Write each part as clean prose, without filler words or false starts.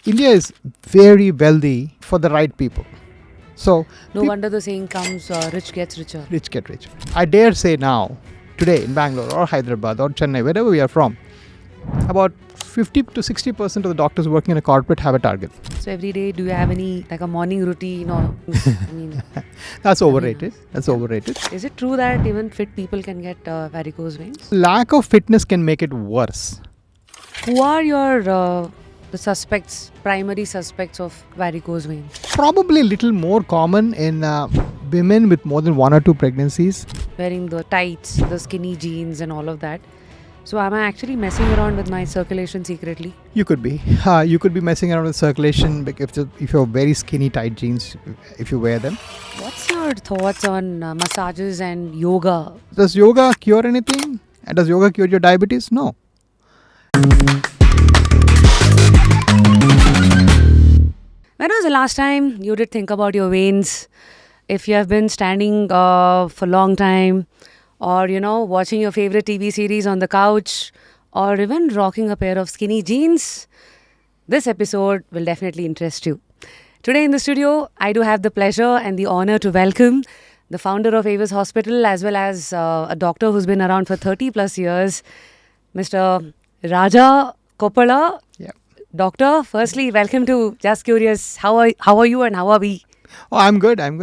India is very wealthy for the right people. So No wonder the saying comes, rich gets richer. rich get rich. I dare say now, today in Bangalore or Hyderabad or Chennai, wherever we are from, about 50 to 60% of the doctors working in a corporate have a target. So every day, do you have any like a morning routine or? I mean, That's overrated. That's overrated. is it true that even fit people can get varicose veins? Lack of fitness can make it worse. Who are your the suspects, primary suspects of varicose veins? Probably a little more common in women with more than 1 or 2 pregnancies. Wearing the tights, the skinny jeans, and all of that. So am I actually messing around with my circulation secretly? You could be. You could be messing around with circulation if you're very skinny tight jeans, if you wear them. What's your thoughts on massages and yoga? Does yoga cure anything? And does yoga cure your diabetes? No. When was the last time you did think about your veins? If you have been standing for a long time, or watching your favorite TV series on the couch, or even rocking a pair of skinny jeans, this episode will definitely interest you. Today in the studio, I do have the pleasure and the honor to welcome the founder of AVIS Hospital, as well as a doctor who's been around for 30 plus years, Mr. Rajah Koppala. Yeah. Doctor, firstly, welcome to Just Curious. How are you and how are we? Oh, I'm good. I'm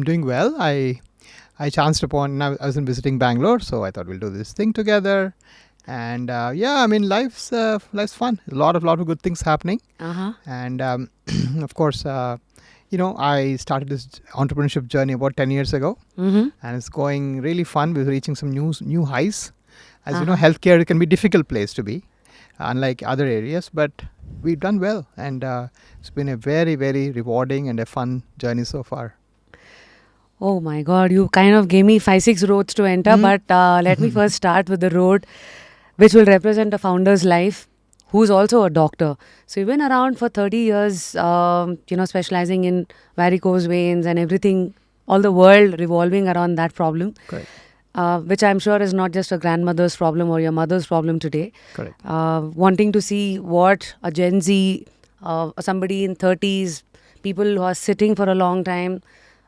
doing well. I chanced upon, I was visiting Bangalore, so I thought we'll do this thing together. And life's fun. A lot of good things happening. Uh-huh. And of course, I started this entrepreneurship journey about 10 years ago. Mm-hmm. And it's going really fun. We're reaching some new highs. As you know, healthcare can be a difficult place to be, unlike other areas, but we've done well. And it's been a very, very rewarding and a fun journey so far. Oh my God, you kind of gave me 5-6 roads to enter, but let me first start with the road which will represent a founder's life, who's also a doctor. So you've been around for 30 years, specializing in varicose veins and everything, all the world revolving around that problem. Correct. Which I'm sure is not just a grandmother's problem or your mother's problem today. Correct. Wanting to see what a Gen Z, somebody in 30s, people who are sitting for a long time,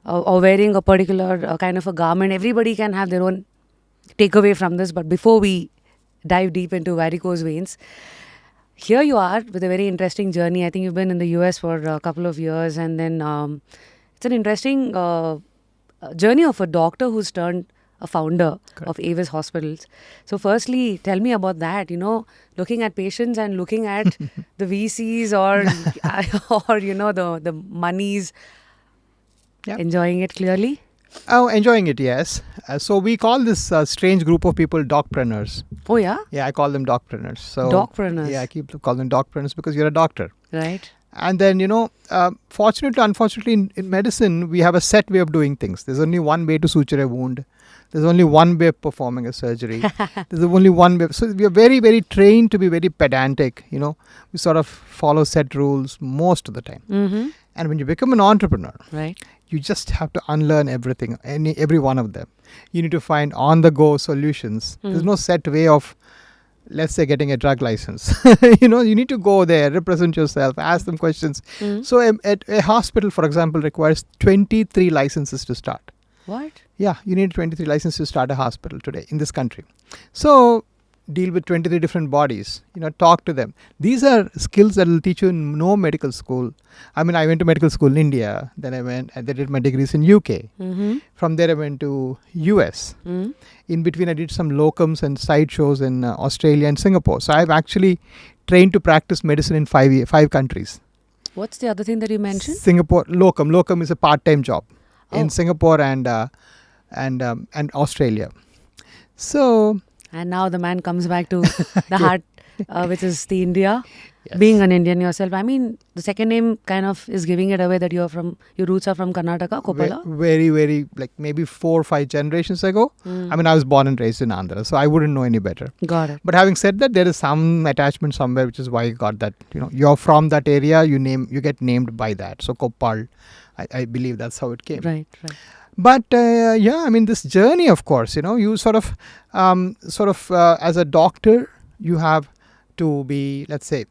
or wearing a particular kind of a garment. Everybody can have their own takeaway from this. But before we dive deep into varicose veins, here you are with a very interesting journey. I think you've been in the US for a couple of years, and then it's an interesting journey of a doctor who's turned a founder of AVIS Hospitals. So firstly, tell me about that, looking at patients and looking at the VCs or the monies. Yep. Enjoying it clearly? Oh, enjoying it, yes. So we call this strange group of people doc-preneurs. Oh, yeah? Yeah, I call them doc-preneurs. So Doc-preneurs. Yeah, I keep calling them doc-preneurs because you're a doctor. Right. And then, fortunately, unfortunately, in medicine, we have a set way of doing things. There's only one way to suture a wound. There's only one way of performing a surgery. There's only one way. So we are very, very trained to be very pedantic. We sort of follow set rules most of the time. Mm-hmm. And when you become an entrepreneur, Right. you just have to unlearn everything, every one of them. You need to find on-the-go solutions. There's no set way of, let's say, getting a drug license. You need to go there, represent yourself, ask them questions. So a hospital, for example, requires 23 licenses to start. What? Yeah, you need 23 licenses to start a hospital today in this country. So deal with 23 different bodies, talk to them. These are skills that will teach you in no medical school. I mean, I went to medical school in India, then I did my degrees in UK. Mm-hmm. From there I went to US. Mm-hmm. In between I did some locums and side shows in Australia and Singapore. So I've actually trained to practice medicine in 5 countries. What's the other thing that you mentioned? Singapore, locum is a part-time job in Oh. Singapore and Australia. So... And now the man comes back to the heart, which is the India. Yes. Being an Indian yourself, I mean, the second name kind of is giving it away that your roots are from Karnataka, Koppala. Very, very, like maybe 4 or 5 generations ago. I mean, I was born and raised in Andhra, so I wouldn't know any better. Got it. But having said that, there is some attachment somewhere, which is why you got that. You're from that area, you get named by that. So Koppal, I believe that's how it came. Right. But this journey, of course, you sort of as a doctor, you have to be, let's say,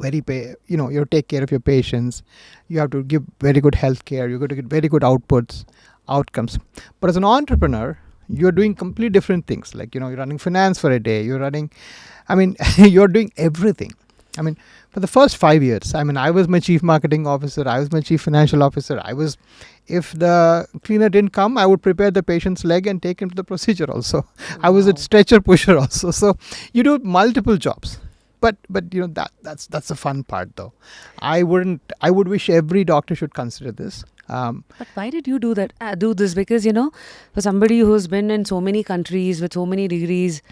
you take care of your patients. You have to give very good health care. You're going to get very good outcomes. But as an entrepreneur, you're doing completely different things. Like, you're running finance for a day. You're doing everything. For the first 5 years, I was my chief marketing officer. I was my chief financial officer. If the cleaner didn't come, I would prepare the patient's leg and take him to the procedure also. Wow. I was a stretcher pusher also. So you do multiple jobs. But that's the fun part though. I would wish every doctor should consider this. But why did you do that? Do this? Because, for somebody who's been in so many countries with so many degrees,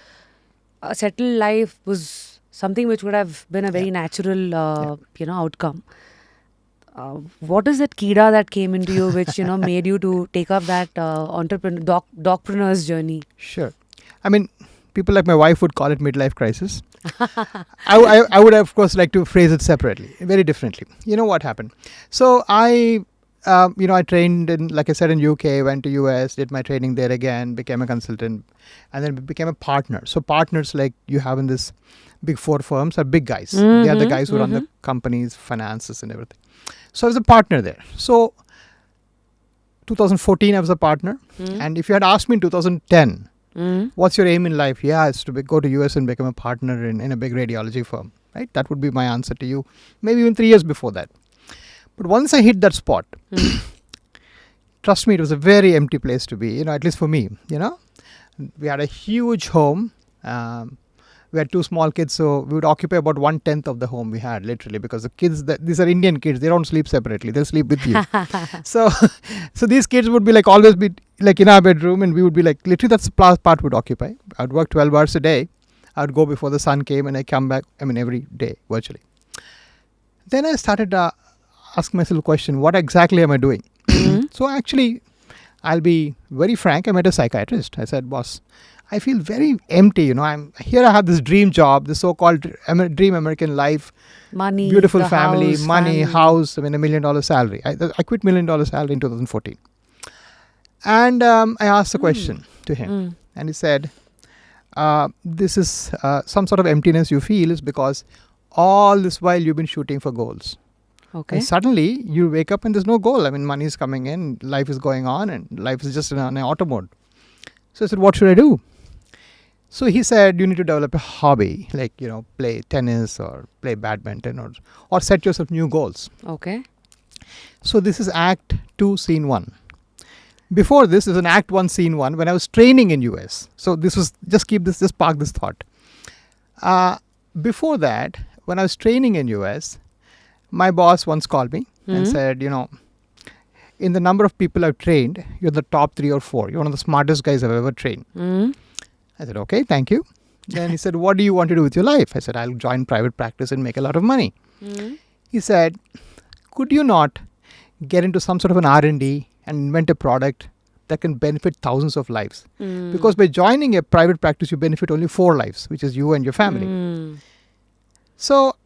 a settled life was something which would have been a very natural, outcome. What is that kida that came into you which, made you to take up that doc-preneur's journey? Sure. People like my wife would call it midlife crisis. I would, of course, like to phrase it separately, very differently. You know what happened? So I trained in, like I said, in UK, went to US, did my training there again, became a consultant, and then became a partner. So partners like you have in this big four firms are big guys. They are the guys who run the companies, finances and everything. So I was a partner there. So 2014, I was a partner. And if you had asked me in 2010, what's your aim in life? Yeah, it's to go to US and become a partner in a big radiology firm. Right? That would be my answer to you. Maybe even 3 years before that. But once I hit that spot, trust me, it was a very empty place to be, at least for me, We had a huge home. We had 2 small kids, so we would occupy about 1/10 of the home we had, literally, because the kids, these are Indian kids, they don't sleep separately, they sleep with you. so these kids would be always be in our bedroom, and we would be literally that's the part we'd occupy. I would work 12 hours a day. I would go before the sun came, and I come back, every day, virtually. Then I started asking myself a question, what exactly am I doing? So actually, I'll be very frank, I met a psychiatrist. I said, boss, I feel very empty, I'm here. I have this dream job, this so-called dream American life, money, beautiful family, house, $1 million salary. I quit $1 million salary in 2014. And I asked the question to him, and he said, this is some sort of emptiness you feel is because all this while you've been shooting for goals. Okay. And suddenly you wake up and there's no goal. Money is coming in, life is going on, and life is just in an auto mode. So I said, what should I do? So he said, you need to develop a hobby, play tennis or play badminton or set yourself new goals. Okay. So this is Act 2, Scene 1. Before this is an Act 1, Scene 1 when I was training in US. So this was, just park this thought. Before that, when I was training in US, my boss once called me and said, in the number of people I've trained, you're the top 3 or 4. You're one of the smartest guys I've ever trained. I said, okay, thank you. Then he said, what do you want to do with your life? I said, I'll join private practice and make a lot of money. He said, could you not get into some sort of an R&D and invent a product that can benefit thousands of lives? Because by joining a private practice, you benefit only 4 lives, which is you and your family. So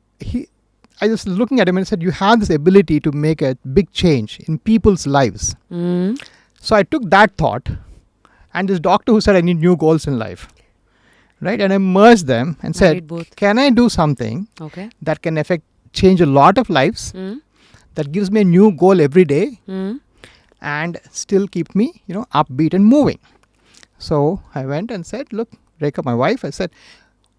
I was looking at him and said, you have this ability to make a big change in people's lives. So I took that thought and this doctor who said I need new goals in life, right? And I merged them and said, can I do something that can change a lot of lives, that gives me a new goal every day and still keep me, upbeat and moving. So I went and said, look, Rekha, my wife, I said,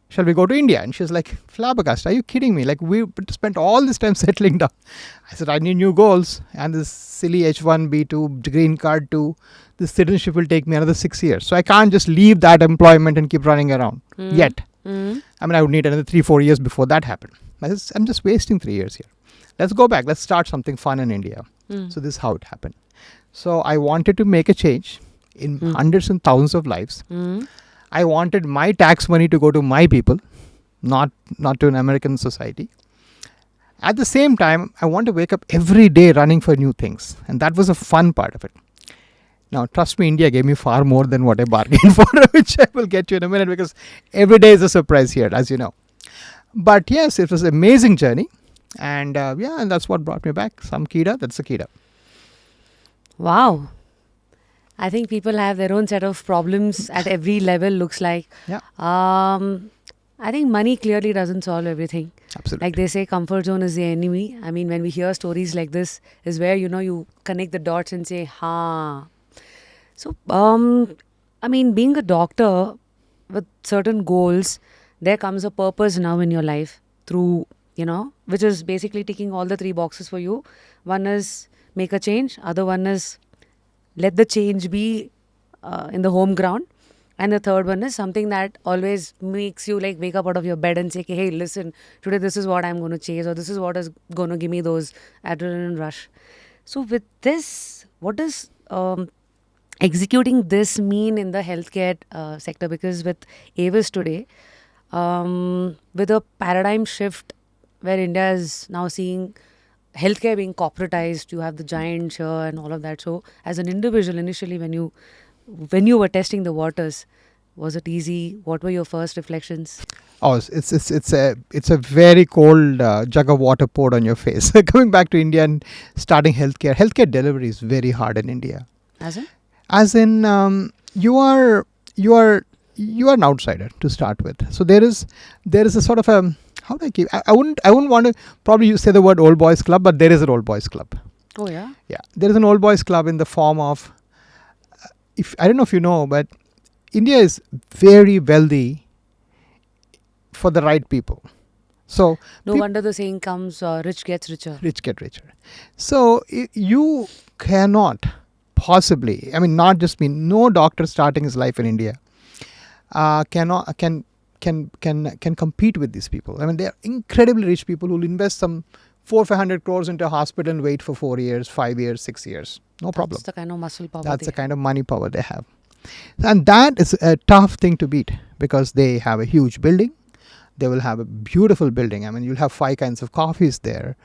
shall we go to India? And she's like, flabbergasted, are you kidding me? We spent all this time settling down. I said, I need new goals. And this silly H1, B2, green card 2, this citizenship will take me another 6 years. So I can't just leave that employment and keep running around yet. I would need another 3-4 years before that happened. I'm just wasting 3 years here. Let's go back. Let's start something fun in India. So this is how it happened. So I wanted to make a change in hundreds and thousands of lives. I wanted my tax money to go to my people, not to an American society. At the same time, I want to wake up every day running for new things. And that was a fun part of it. Now, trust me, India gave me far more than what I bargained for, which I will get you in a minute, because every day is a surprise here, as you know. But yes, it was an amazing journey. And and that's what brought me back. Some Kida, that's the Kida. Wow. I think people have their own set of problems at every level, looks like. Yeah. I think money clearly doesn't solve everything. Absolutely. Like they say, comfort zone is the enemy. I mean, when we hear stories like this, is where you connect the dots and say, "Ha." So, I mean, being a doctor with certain goals, there comes a purpose now in your life through which is basically ticking all the three boxes for you. One is make a change. Other one is let the change be in the home ground. And the third one is something that always makes you like wake up out of your bed and say, hey, listen, today this is what I'm going to chase, or this is what is going to give me those adrenaline rush. So with this, what does executing this mean in the healthcare sector? Because with AVIS today, with a paradigm shift where India is now seeing healthcare being corporatized, you have the giants here and all of that. So as an individual, initially when you were testing the waters, was it easy? What were your first reflections? Oh, it's a very cold jug of water poured on your face. Coming back to India and starting healthcare delivery is very hard in India. As in? You are an outsider to start with. So there is a sort of a, how do I keep? I wouldn't want to probably you say the word old boys club, but there is an old boys club. Oh yeah. Yeah, there is an old boys club in the form of, if I don't know if you know, but India is very wealthy for the right people. So no wonder the saying comes, rich gets richer. Rich get richer. So you cannot possibly, I mean, not just me, no doctor starting his life in India can compete with these people. I mean, they are incredibly rich people who will invest some 400-500 crores into a hospital and wait for 4 years, 5 years, 6 years. No problem. That's the kind of muscle power. That's the kind of money power they have. And that is a tough thing to beat because they have a huge building. They will have a beautiful building. I mean, you'll have 5 kinds of coffees there.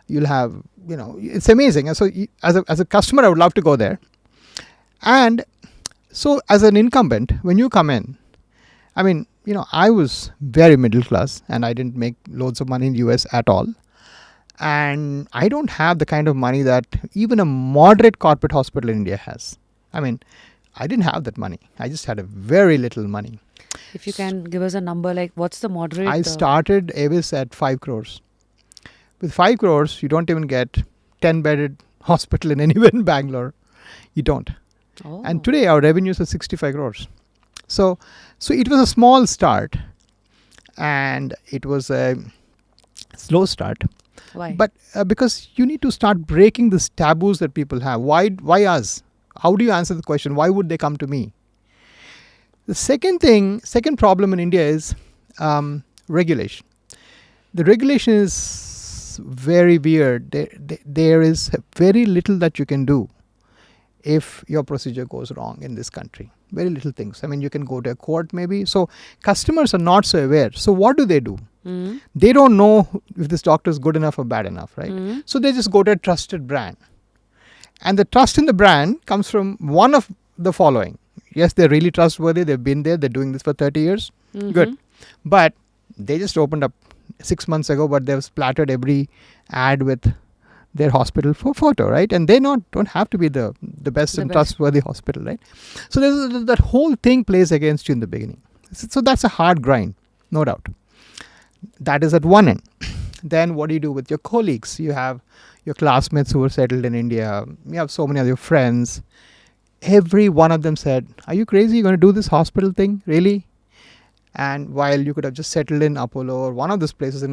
You'll have, it's amazing. And so as a customer, I would love to go there. And so as an incumbent, when you come in, I mean, I was very middle class and I didn't make loads of money in the US at all. And I don't have the kind of money that even a moderate corporate hospital in India has. I mean, I didn't have that money. I just had a very little money. If you can give us a number, like what's the moderate? I started AVIS at 5 crores. With 5 crores, you don't even get 10-bedded hospital in anywhere in Bangalore. You don't. Oh. And today our revenues are 65 crores. So it was a small start and it was a slow start. Why? But because you need to start breaking these taboos that people have. Why us? How do you answer the question? Why would they come to me? The second problem in India is regulation. The regulation is very weird. There is very little that you can do if your procedure goes wrong in this country. Very little things. I mean, you can go to a court maybe. So customers are not so aware. So what do? Mm-hmm. They don't know if this doctor is good enough or bad enough, right? Mm-hmm. So they just go to a trusted brand. And the trust in the brand comes from one of the following. Yes, they're really trustworthy. They've been there. They're doing this for 30 years. Mm-hmm. Good. But they just opened up 6 months ago, but they've splattered every ad with their hospital photo, right? And they don't have to be the best and trustworthy hospital, right? So that whole thing plays against you in the beginning. So that's a hard grind, no doubt. That is at one end. Then what do you do with your colleagues? You have your classmates who are settled in India. You have so many of your friends. Every one of them said, are you crazy? You're going to do this hospital thing? Really? And while you could have just settled in Apollo or one of these places,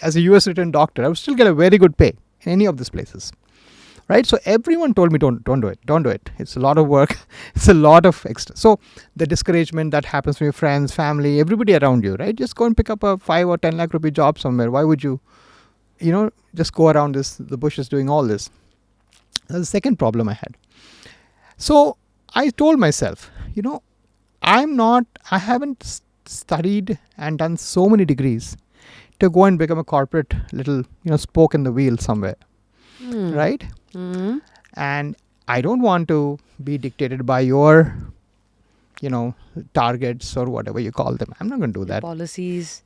as a US written doctor, I would still get a very good pay in any of these places. Right? So everyone told me, don't do it. Don't do it. It's a lot of work. It's a lot of extra. So the discouragement that happens from your friends, family, everybody around you, right? Just go and pick up a 5 or 10 lakh rupee job somewhere. Why would you, just go around the bushes doing all this? That's the second problem I had. So I told myself, I haven't studied and done so many degrees to go and become a corporate little, spoke in the wheel somewhere. Right? Mm-hmm. And I don't want to be dictated by your, targets or whatever you call them. I'm not going to do that. Policies,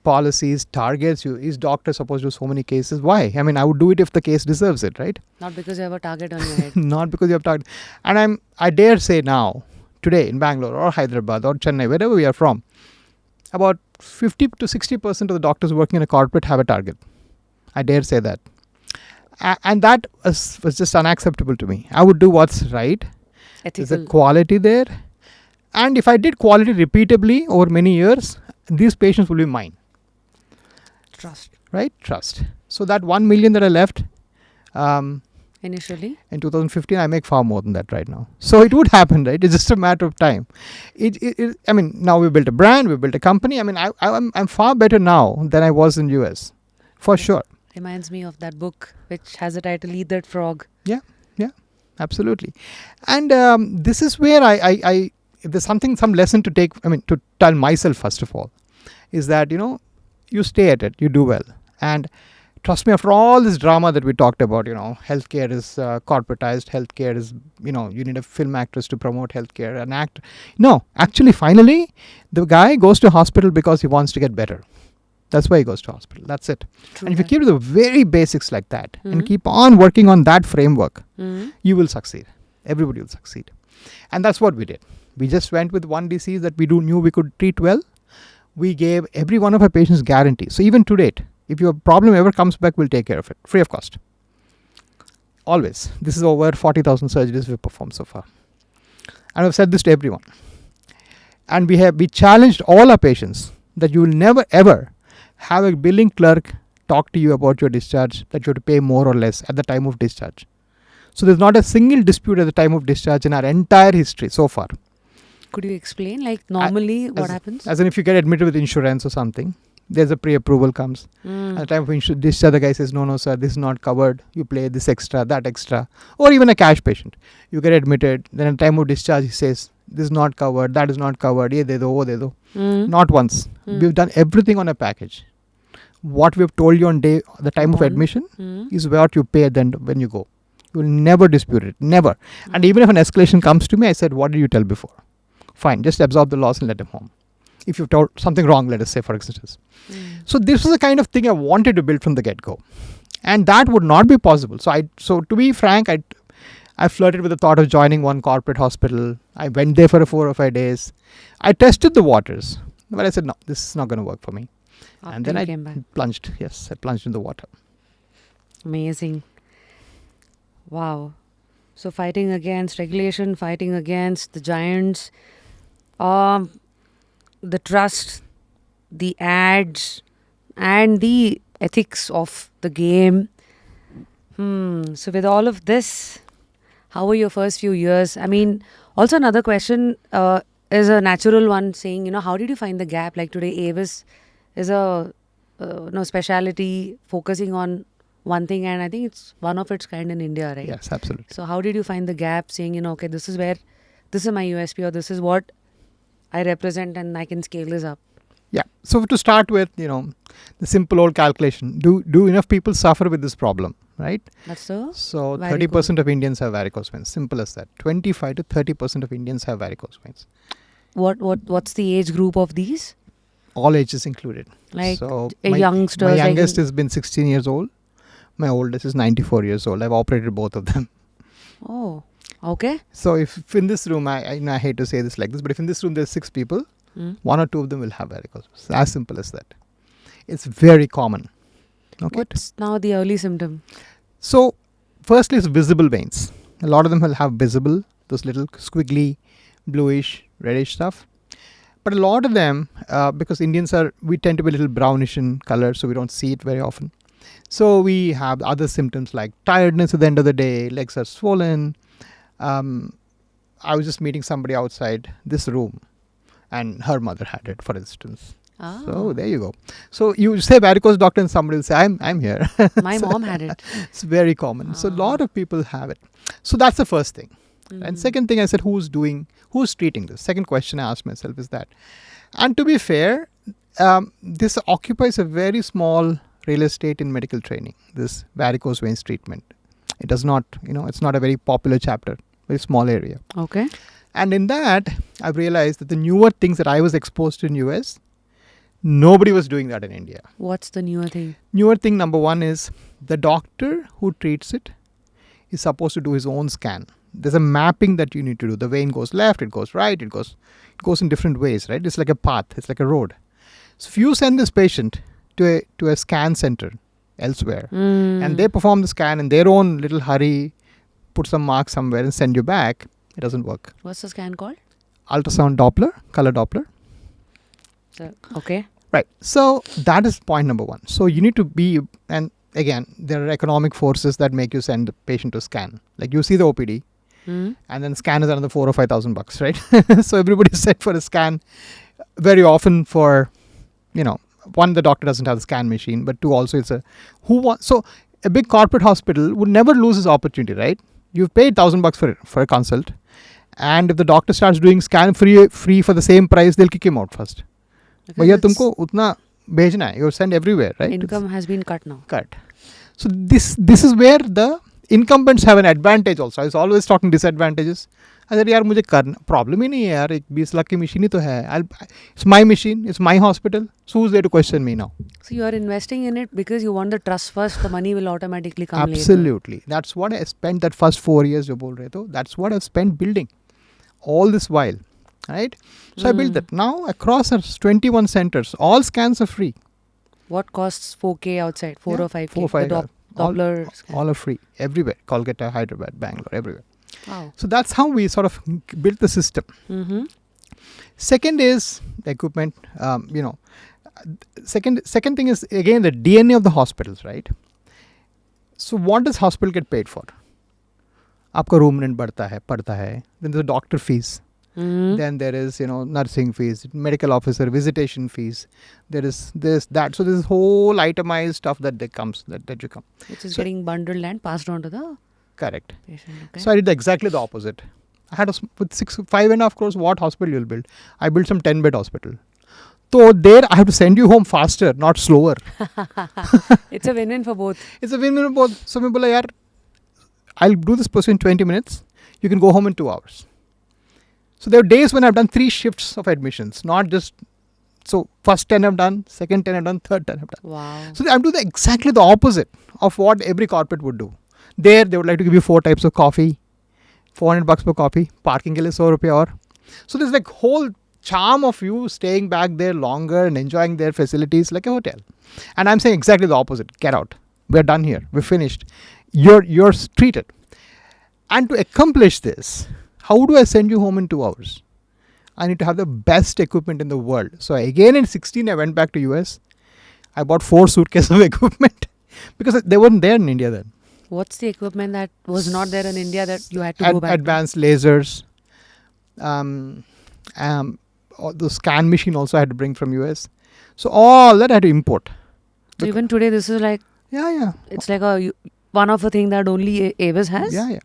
targets. Is doctor supposed to do so many cases? Why? I mean, I would do it if the case deserves it, right? not because you have a target on your head. Not because you have target. And I dare say now, today in Bangalore or Hyderabad or Chennai, wherever we are from, about 50 to 60% of the doctors working in a corporate have a target. I dare say that. And that was just unacceptable to me. I would do what's right. Ethical. There's a quality there. And if I did quality repeatably over many years, these patients will be mine. Trust. Right? Trust. So that 1 million that I left Initially? in 2015, I make far more than that right now. So it would happen, right? It's just a matter of time. I mean, now we built a brand, we built a company. I mean, I'm far better now than I was in US. For sure. Reminds me of that book which has the title Eat That Frog. Yeah, absolutely. And this is where I if there's some lesson to take, to tell myself first of all, is that, you stay at it, you do well. And trust me, after all this drama that we talked about, healthcare is corporatized, healthcare is, you need a film actress to promote healthcare, an act. No, actually, finally, the guy goes to hospital because he wants to get better. That's why he goes to hospital. That's it. True. And if you keep the very basics like that and keep on working on that framework, you will succeed. Everybody will succeed. And that's what we did. We just went with one disease that we knew we could treat well. We gave every one of our patients guarantee. So even to date, if your problem ever comes back, we'll take care of it, free of cost. Always. This is over 40,000 surgeries we've performed so far. And I've said this to everyone. And we challenged all our patients that you will never ever have a billing clerk talk to you about your discharge, that you have to pay more or less at the time of discharge. So there's not a single dispute at the time of discharge in our entire history so far. Could you explain, like normally what happens? As in if you get admitted with insurance or something, there's a pre-approval comes. At the time of discharge, the guy says, no, sir, this is not covered. You pay this extra, that extra. Or even a cash patient. You get admitted, then at the time of discharge, he says, this is not covered, that is not covered. Ye de do, wo de do. Not once. We've done everything on a package. What we've told you on the time of admission is what you pay then when you go. You will never dispute it. Never. And even if an escalation comes to me, I said, what did you tell before? Fine, just absorb the loss and let him home. If you've told something wrong, let us say, for instance. So this was the kind of thing I wanted to build from the get-go. And that would not be possible. So to be frank, I flirted with the thought of joining one corporate hospital. I went there for 4 or 5 days. I tested the waters. But I said, no, this is not going to work for me. And then I plunged. Yes, I plunged in the water. Amazing. Wow. So fighting against regulation, fighting against the giants, the trust, the ads, and the ethics of the game. So with all of this, how were your first few years? I mean, also another question is a natural one saying, how did you find the gap? Like today, AVIS is a speciality focusing on one thing, and I think it's one of its kind in India, right? Yes, absolutely. So how did you find the gap saying, okay, this is my USP, or this is what I represent and I can scale this up? Yeah. So to start with, the simple old calculation, do enough people suffer with this problem, right? That's so. So 30% of Indians have varicose veins. Simple as that. 25 to 30% of Indians have varicose veins. What's the age group of these? All ages included. Like so youngsters. My youngest has been 16 years old. My oldest is 94 years old. I've operated both of them. Oh, okay. So if in this room, I hate to say this like this, but if in this room there's 6 people, 1 or 2 of them will have varicose. It's as simple as that. It's very common. Okay. What's now the early symptom? So firstly, it's visible veins. A lot of them will have visible, those little squiggly, bluish, reddish stuff. But a lot of them, because Indians we tend to be a little brownish in color, so we don't see it very often. So we have other symptoms like tiredness at the end of the day, legs are swollen. I was just meeting somebody outside this room and her mother had it, for instance. Oh. So there you go. So you say varicose doctor and somebody will say, I'm here. My mom had it. It's very common. So a lot of people have it. So that's the first thing. And second thing I said, who's treating this? Second question I asked myself is that. And to be fair, this occupies a very small real estate in medical training, this varicose veins treatment. It does not, it's not a very popular chapter, very small area. Okay. And in that, I've realized that the newer things that I was exposed to in US, nobody was doing that in India. What's the newer thing? Newer thing number 1 is the doctor who treats it is supposed to do his own scan. There's a mapping that you need to do. The vein goes left, it goes right, it goes in different ways, right? It's like a path, it's like a road. So if you send this patient to a scan center elsewhere, and they perform the scan in their own little hurry, put some mark somewhere and send you back, it doesn't work. What's the scan called? Ultrasound Doppler, color Doppler. Okay. Right. So that is point number one. So you need to be, and again, there are economic forces that make you send the patient to scan. Like you see the OPD, and then scan is another $4,000 or $5,000, right? So everybody's set for a scan. Very often for, one, the doctor doesn't have the scan machine, but two, also so a big corporate hospital would never lose this opportunity, right? You've paid $1,000 for a consult, and if the doctor starts doing scan free for the same price, they'll kick him out first. भैया तुमको उतना भेजना है, you send everywhere, right? Income has been cut now. Cut. So this is where the incumbents have an advantage also. I was always talking disadvantages. I said यार मुझे करना problem ही नहीं है यार, एक 20 लाख की मशीन ही तो है. It's my machine, it's my hospital. So who's there to question me now? So you are investing in it because you want the trust first. The money will automatically come later. Absolutely. That's what I spent that first 4 years जो बोल रहे थे. That's what I've spent building all this while. Right? So I built that. Now across our 21 centers, all scans are free. What costs 4K outside? 4 or 5K? 4 or 5. The Doppler scan. All are free. Everywhere. Kolkata, Hyderabad, Bangalore, everywhere. Wow. So that's how we sort of built the system. Second is the equipment. Second thing is again the DNA of the hospitals, right? So what does hospital get paid for? आपका room rent बढ़ता है. Then there's doctor fees. Then there is nursing fees, medical officer visitation fees. There is this, that. So this whole itemized stuff that you come, which is getting bundled and passed on to the correct patient. Okay. So I did exactly the opposite. I had with 5.5 crores, what hospital you'll build? I built some 10-bed hospital. So there I have to send you home faster, not slower. It's a win-win for both. It's a win-win for both. So I bola yaar, I'll do this procedure in 20 minutes. You can go home in 2 hours. So there are days when I've done 3 shifts of admissions, not just, so first 10 I've done, second 10 I've done, third 10 I've done. Wow. So I'm doing exactly the opposite of what every corporate would do. There, they would like to give you 4 types of coffee, $400 per coffee, parking ke liye 100 rupees aur. So there's like whole charm of you staying back there longer and enjoying their facilities like a hotel. And I'm saying exactly the opposite. Get out. We're done here. We're finished. You're treated. And to accomplish this, how do I send you home in 2 hours? I need to have the best equipment in the world. So again in 16, I went back to US. I bought 4 suitcases of equipment because they weren't there in India then. What's the equipment that was not there in India that you had to go back advanced lasers. The scan machine also I had to bring from US. So all that I had to import. So even today, this is like... Yeah. It's like one of the things that only AVIS has? Yeah.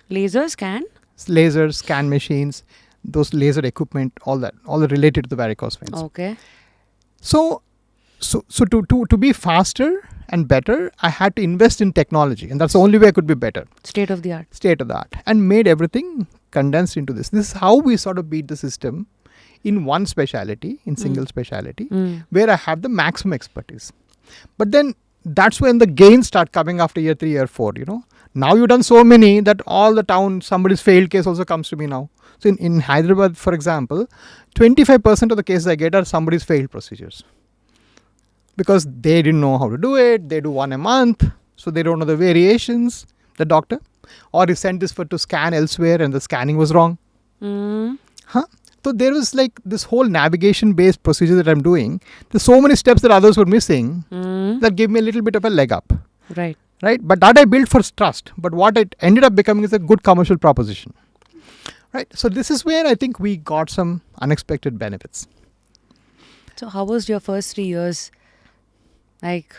Laser scan? Lasers, scan machines, those laser equipment, all that related to the varicose veins. Okay. So to be faster and better, I had to invest in technology, and that's the only way I could be better. State of the art. And made everything condensed into this. This is how we sort of beat the system in one specialty, in single specialty, where I have the maximum expertise. But then that's when the gains start coming after year 3, year 4, Now you've done so many that all the town, somebody's failed case also comes to me now. So in Hyderabad, for example, 25% of the cases I get are somebody's failed procedures. Because they didn't know how to do it, they do 1 a month, so they don't know the variations, the doctor. Or he sent this to scan elsewhere and the scanning was wrong. So there was like this whole navigation-based procedure that I'm doing. There's so many steps that others were missing that gave me a little bit of a leg up. Right. But that I built for trust. But what it ended up becoming is a good commercial proposition. Right. So this is where I think we got some unexpected benefits. So how was your first 3 years? Like,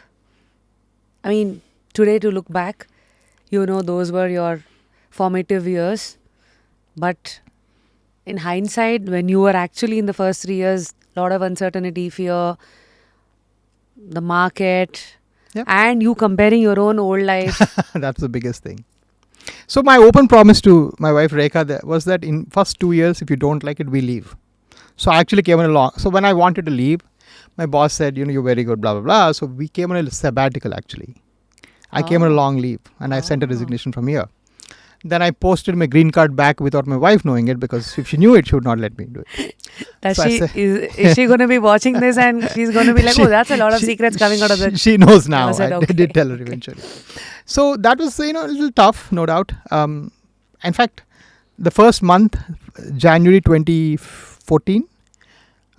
I mean, today to look back, those were your formative years. But in hindsight, when you were actually in the first 3 years, a lot of uncertainty, fear, the market... Yep. And you comparing your own old life. That's the biggest thing. So my open promise to my wife Rekha was that in first 2 years, if you don't like it, we leave. So I actually came on along. So when I wanted to leave, my boss said, you're very good, blah, blah, blah. So we came on a sabbatical actually. I came on a long leave and I sent a resignation from here. Then I posted my green card back without my wife knowing it, because if she knew it, she would not let me do it. Does So I she said- is she going to be watching this and she's going to be like, oh, that's a lot of secrets coming out of the. She knows now. I said, I okay. did tell her eventually. So that was, a little tough, no doubt. In fact, the first month, January 2014,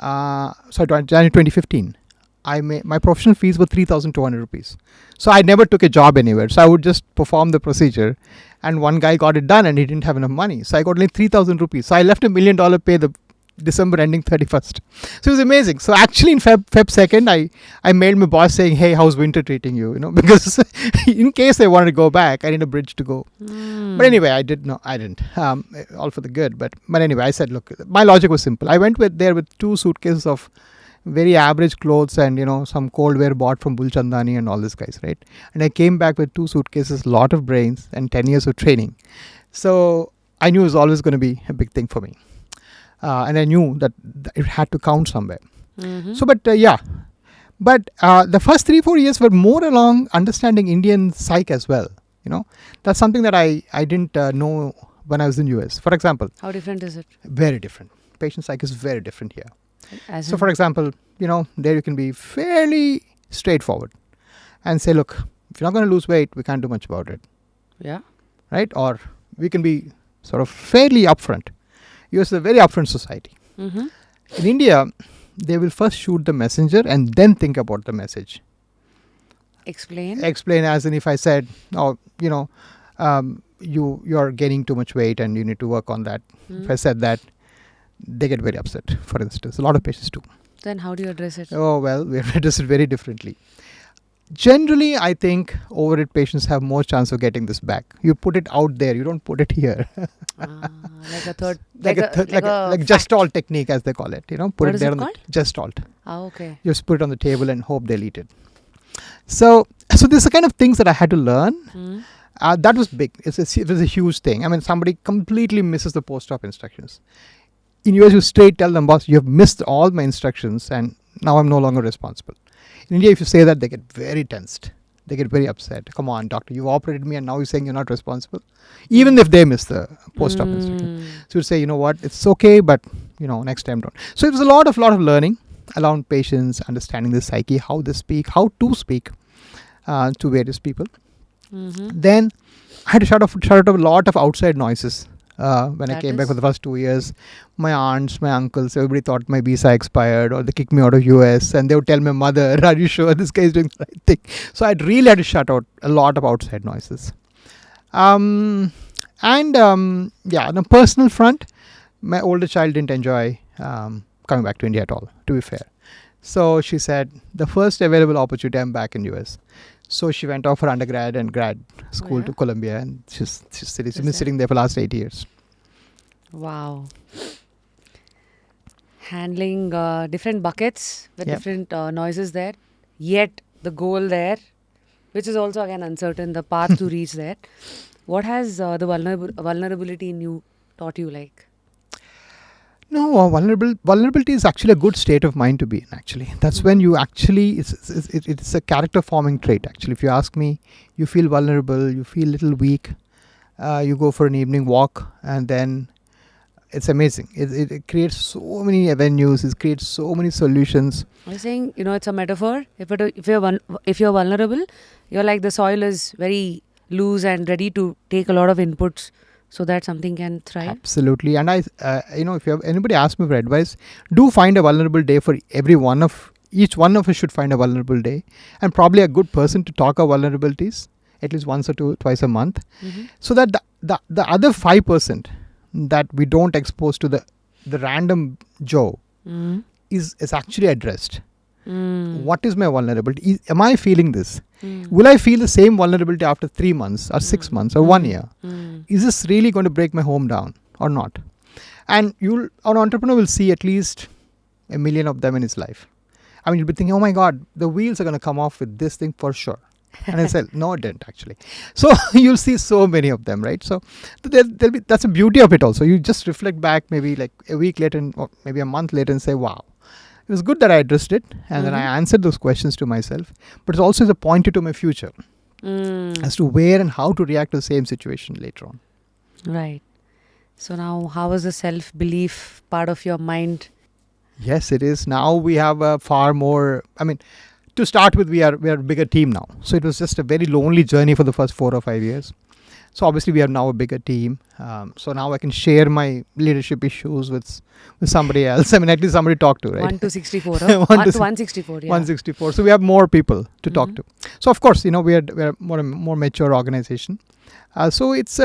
January 2015, my professional fees were 3,200 rupees. So I never took a job anywhere. So I would just perform the procedure, and one guy got it done and he didn't have enough money. So I got only 3,000 rupees. So I left $1 million pay the December ending 31st. So it was amazing. So actually in Feb 2nd, I mailed my boss saying, hey, how's winter treating you? Because in case I wanted to go back, I need a bridge to go. But anyway, I didn't. All for the good. But anyway, I said, look, my logic was simple. I went there with 2 suitcases of very average clothes and, some cold wear bought from Bulchandani and all these guys, right? And I came back with 2 suitcases, lot of brains and 10 years of training. So I knew it was always going to be a big thing for me. And I knew that it had to count somewhere. So, but the first 3-4 years were more along understanding Indian psych as well. That's something that I didn't know when I was in US. For example, How different is it? very different. Patient psych is very different here. As So, in- for example, there you can be fairly straightforward and say, look, if you're not going to lose weight, we can't do much about it, yeah. right? Or we can be sort of fairly upfront. US is a very upfront society. Mm-hmm. In India, they will first shoot the messenger and then think about the message. Explain. Explain as in if I said, you're gaining too much weight and you need to work on that. If I said that, they get very upset, for instance. A lot of patients do. Then how do you address it? Oh, well, we have addressed it very differently. Generally, I think overweight patients have more chance of getting this back. You put it out there, you don't put it here. Like a third, like a gestalt technique, as they call it. Put What it is there it on called? the gestalt. okay. You just put it on the table and hope they'll eat it. So this is the kind of things that I had to learn. That was big. It was a huge thing. I mean, somebody completely misses the post-op instructions. In US, you straight tell them, boss, you have missed all my instructions and now I'm no longer responsible. In India, if you say that, they get very tensed. They get very upset. Come on, doctor, you operated me and now you're saying you're not responsible. Even if they miss the post-op instruction. So you say, you know what, it's okay, but next time don't. So it was a lot of learning around patients, understanding the psyche, how they speak, how to speak to various people. Then I had to shut out a lot of outside noises. When I came back for the first 2 years, my aunts, my uncles, everybody thought my visa expired or they kicked me out of US, and they would tell my mother, are you sure this guy is doing the right thing? So I'd really had to shut out a lot of outside noises. On a personal front, my older child didn't enjoy coming back to India at all, to be fair. So she said, the first available opportunity, I'm back in US. So she went off for undergrad and grad school to Columbia, and she's been sitting there for the last 8 years. Wow. Handling different buckets with different noises there, yet the goal there, which is also again uncertain, the path to reach there. What has the vulnerability in you taught you like? No, vulnerability is actually a good state of mind to be in, actually. That's when you actually, it's a character forming trait, actually. If you ask me, you feel vulnerable, you feel a little weak, you go for an evening walk, and then it's amazing. It creates so many avenues, it creates so many solutions. Are you saying, it's a metaphor? If you're vulnerable, you're like the soil is very loose and ready to take a lot of inputs, so that something can thrive? Absolutely. And if you have anybody ask me for advice, do find a vulnerable day for each one of us should find a vulnerable day, and probably a good person to talk our vulnerabilities at least once or twice a month, so that the other 5% that we don't expose to the random Joe is actually addressed. What is my vulnerability? Am I feeling this? Will I feel the same vulnerability after 3 months or 6 months or 1 year? Is this really going to break my home down or not? And an entrepreneur will see at least 1 million of them in his life. I mean, you'll be thinking, oh my God, the wheels are going to come off with this thing for sure. And I said, no, it didn't actually. So you'll see so many of them, right? So that's the beauty of it also. You just reflect back maybe like a week later or maybe a month later and say, wow, it was good that I addressed it and then I answered those questions to myself. But it's also a pointer to my future as to where and how to react to the same situation later on. Right. So now, how is the self-belief part of your mind? Yes, it is. Now we have a far more. I mean, to start with, we are a bigger team now. So it was just a very lonely journey for the first 4 or 5 years. So obviously we are now a bigger team. So now I can share my leadership issues with somebody else. I mean, at least somebody to talk to, right? 1 to 64. Huh? 1 Up to to 164. Yeah. 164. So we have more people to talk Mhm. to. So of course, we are more mature organization. So it's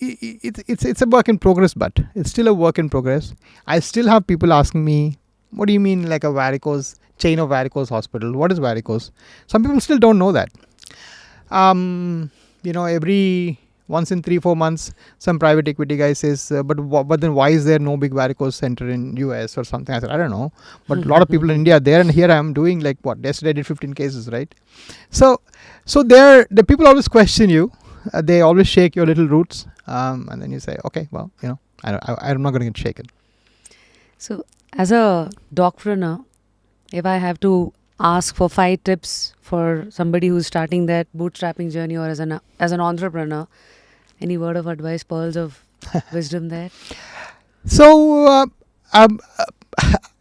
it's a work in progress, but it's still a work in progress. I still have people asking me, what do you mean like a varicose chain of varicose hospital? What is varicose? Some people still don't know that. Every once in 3-4 months, some private equity guy says, but then why is there no big varicose center in US or something? I said, I don't know. But a lot of people in India are there, and here I am doing like what? Yesterday I did 15 cases, right? So the people always question you. They always shake your little roots, and then you say, okay, well, I'm not going to get shaken. So, as a doc-preneur, if I have to ask for 5 tips for somebody who's starting their bootstrapping journey, or as an entrepreneur, any word of advice, pearls of wisdom there? So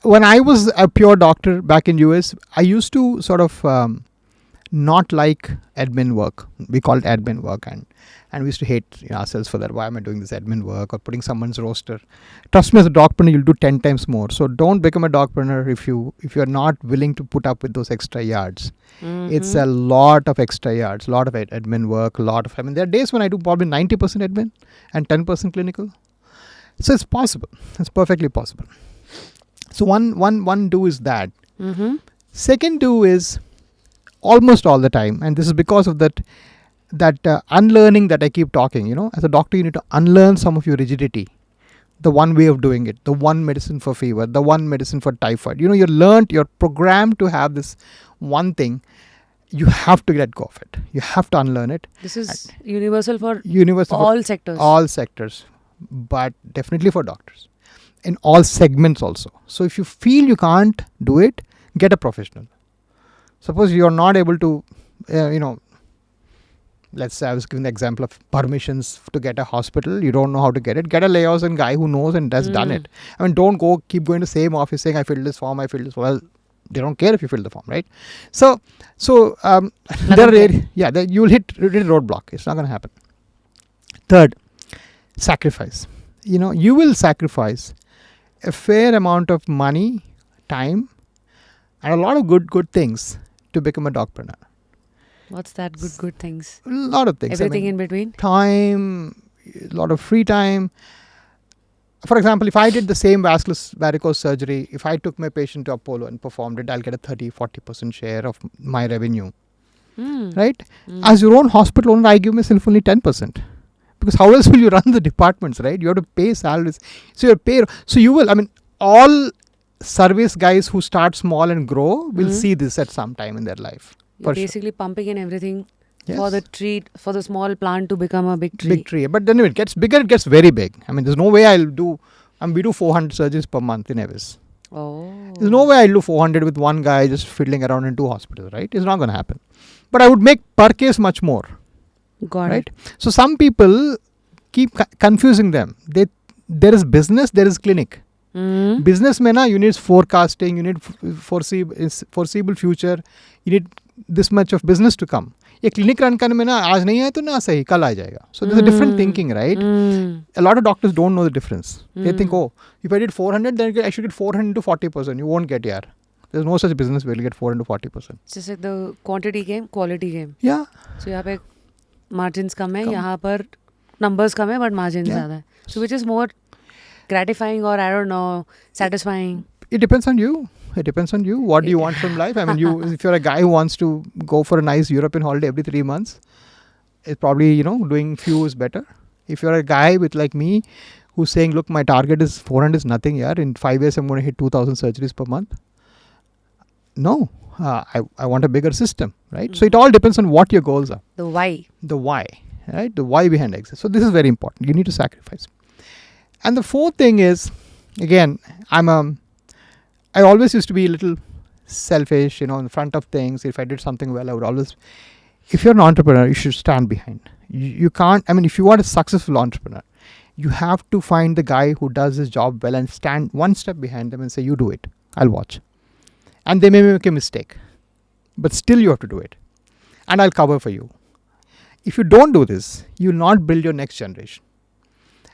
when I was a pure doctor back in US, I used to sort of not like admin work. We call it admin work, and we used to hate ourselves for that. Why am I doing this admin work or putting someone's roster? Trust me, as a docpreneur, you'll do 10 times more. So don't become a docpreneur if you're not willing to put up with those extra yards. Mhm. It's a lot of extra yards, a lot of admin work, there are days when I do probably 90% admin and 10% clinical. So it's possible. It's perfectly possible. So one do is that. Mhm. Second do is almost all the time, and this is because of that unlearning that I keep talking. As a doctor, you need to unlearn some of your rigidity. The one way of doing it, the one medicine for fever, the one medicine for typhoid. You're programmed to have this one thing. You have to let go of it. You have to unlearn it. This is universal for Universal all sectors. for all sectors, but definitely for doctors. In all segments also. So if you feel you can't do it, get a professional. Suppose you're not able to, let's say I was giving the example of permissions to get a hospital. You don't know how to get it. Get a liaison guy who knows and has done it. I mean, don't keep going to the same office saying, I filled this form, I filled this. Well, they don't care if you fill the form, right? So you'll hit a roadblock. It's not going to happen. Third, sacrifice. You will sacrifice a fair amount of money, time, and a lot of good things to become a docpreneur. What's that good things? A lot of things. Everything in between? Time, a lot of free time. For example, if I did the same varicose surgery, if I took my patient to Apollo and performed it, I'll get a 30-40% share of my revenue. Right? As your own hospital owner, I give myself only 10%. Because how else will you run the departments, right? You have to pay salaries. So you will, all service guys who start small and grow will see this at some time in their life. You're basically pumping in everything Yes. for the small plant to become a big tree. Big tree. But then if it gets bigger, it gets very big. There's no way we do 400 surgeries per month in AVIS. Oh. There's no way I'll do 400 with one guy just fiddling around in 2 hospitals, right? It's not going to happen. But I would make per case much more. Got Right? it. So some people keep confusing them. There is business, there is clinic. Business mein you need forecasting, you need foreseeable future, you need this much of business to come. ये clinic run करने में ना आज नहीं है तो ना सही कल आ जाएगा. So there's a different thinking, right? A lot of doctors don't know the difference. They think, if I did 400, then I should get 400 to 40%. You won't get here. There's no such business where you get 400 to 40%. It's just like the quantity game, quality game. Yeah. So यहाँ पे margins कम है, यहाँ पर numbers कम है, but margins ज़्यादा है. So which is more gratifying or I don't know, satisfying? It depends on you. What do you want from life? If you're a guy who wants to go for a nice European holiday every 3 months, it's probably, doing few is better. If you're a guy with like me who's saying, look, my target is 400 is nothing here. In 5 years, I'm going to hit 2,000 surgeries per month. No, I want a bigger system, right? So it all depends on what your goals are. The why. Right? The why behind exit. So this is very important. You need to sacrifice. And the fourth thing is, again, I always used to be a little selfish, in front of things. If I did something well, I would always, if you're an entrepreneur, you should stand behind. You can't, if you are a successful entrepreneur, You have to find the guy who does his job well and stand one step behind them and say, you do it, I'll watch. And they may make a mistake, but still you have to do it. And I'll cover for you. If you don't do this, you will not build your next generation.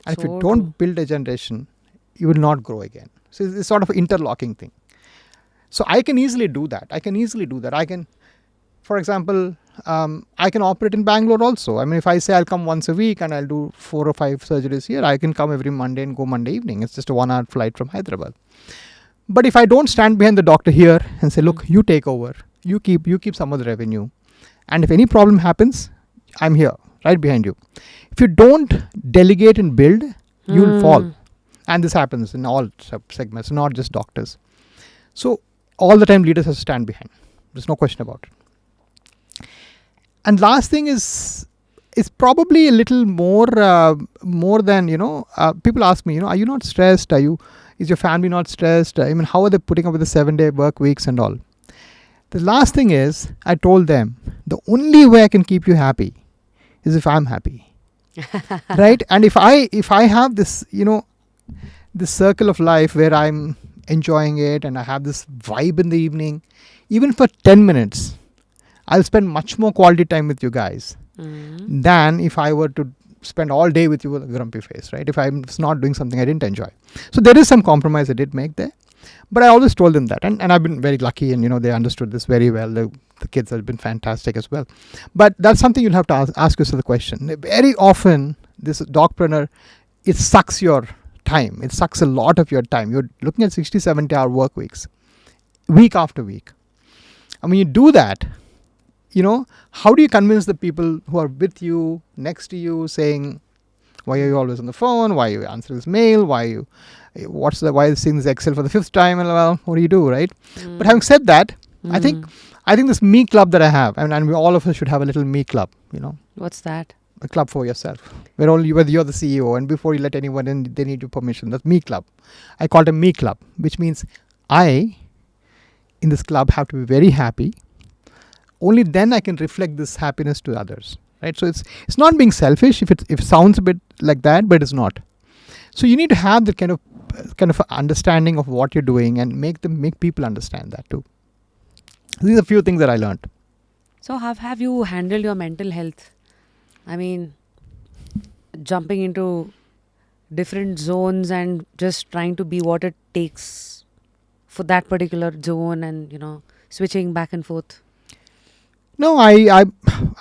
And if you don't build a generation, you will not grow again. So it's sort of an interlocking thing. So I can easily do that. I can, for example, I can operate in Bangalore also. I mean, if I say I'll come once a week and I'll do 4 or 5 surgeries here, I can come every Monday and go Monday evening. It's just a 1-hour flight from Hyderabad. But if I don't stand behind the doctor here and say, look, you take over, you keep some of the revenue, and if any problem happens, I'm here, right behind you. If you don't delegate and build, you'll fall. And this happens in all segments, not just doctors. So all the time leaders have to stand behind. There's no question about it. And last thing is probably a little more than, people ask me, are you not stressed? Is your family not stressed? I mean, how are they putting up with the 7-day work weeks and all? The last thing is, I told them, the only way I can keep you happy is if I'm happy. Right? And if I have this, this circle of life where I'm enjoying it and I have this vibe in the evening, even for 10 minutes, I'll spend much more quality time with you guys than if I were to spend all day with you with a grumpy face, right? If I'm not doing something I didn't enjoy. So there is some compromise I did make there. But I always told them that. And I've been very lucky and, they understood this very well. The kids have been fantastic as well. But that's something you'll have to ask yourself the question. Very often, this doc-preneur, it sucks your time. It sucks a lot of your time. You're looking at 60, 70-hour work weeks, week after week. And when you do that, how do you convince the people who are with you, next to you, saying, why are you always on the phone? Why are you answering this mail? Why are you seeing this Excel for the 5th time? And well, what do you do, right? But having said that, I think this me club that I have, and we all of us should have a little me club, What's that? A club for yourself, whether you're the CEO, and before you let anyone in, they need your permission. That's me club. I call it a me club, which means I, in this club, have to be very happy. Only then I can reflect this happiness to others, right? So it's not being selfish if it sounds a bit like that, but it's not. So you need to have the kind of understanding of what you're doing and make people understand that too. These are a few things that I learned. So how have you handled your mental health? I mean, jumping into different zones and just trying to be what it takes for that particular zone and, switching back and forth. No, I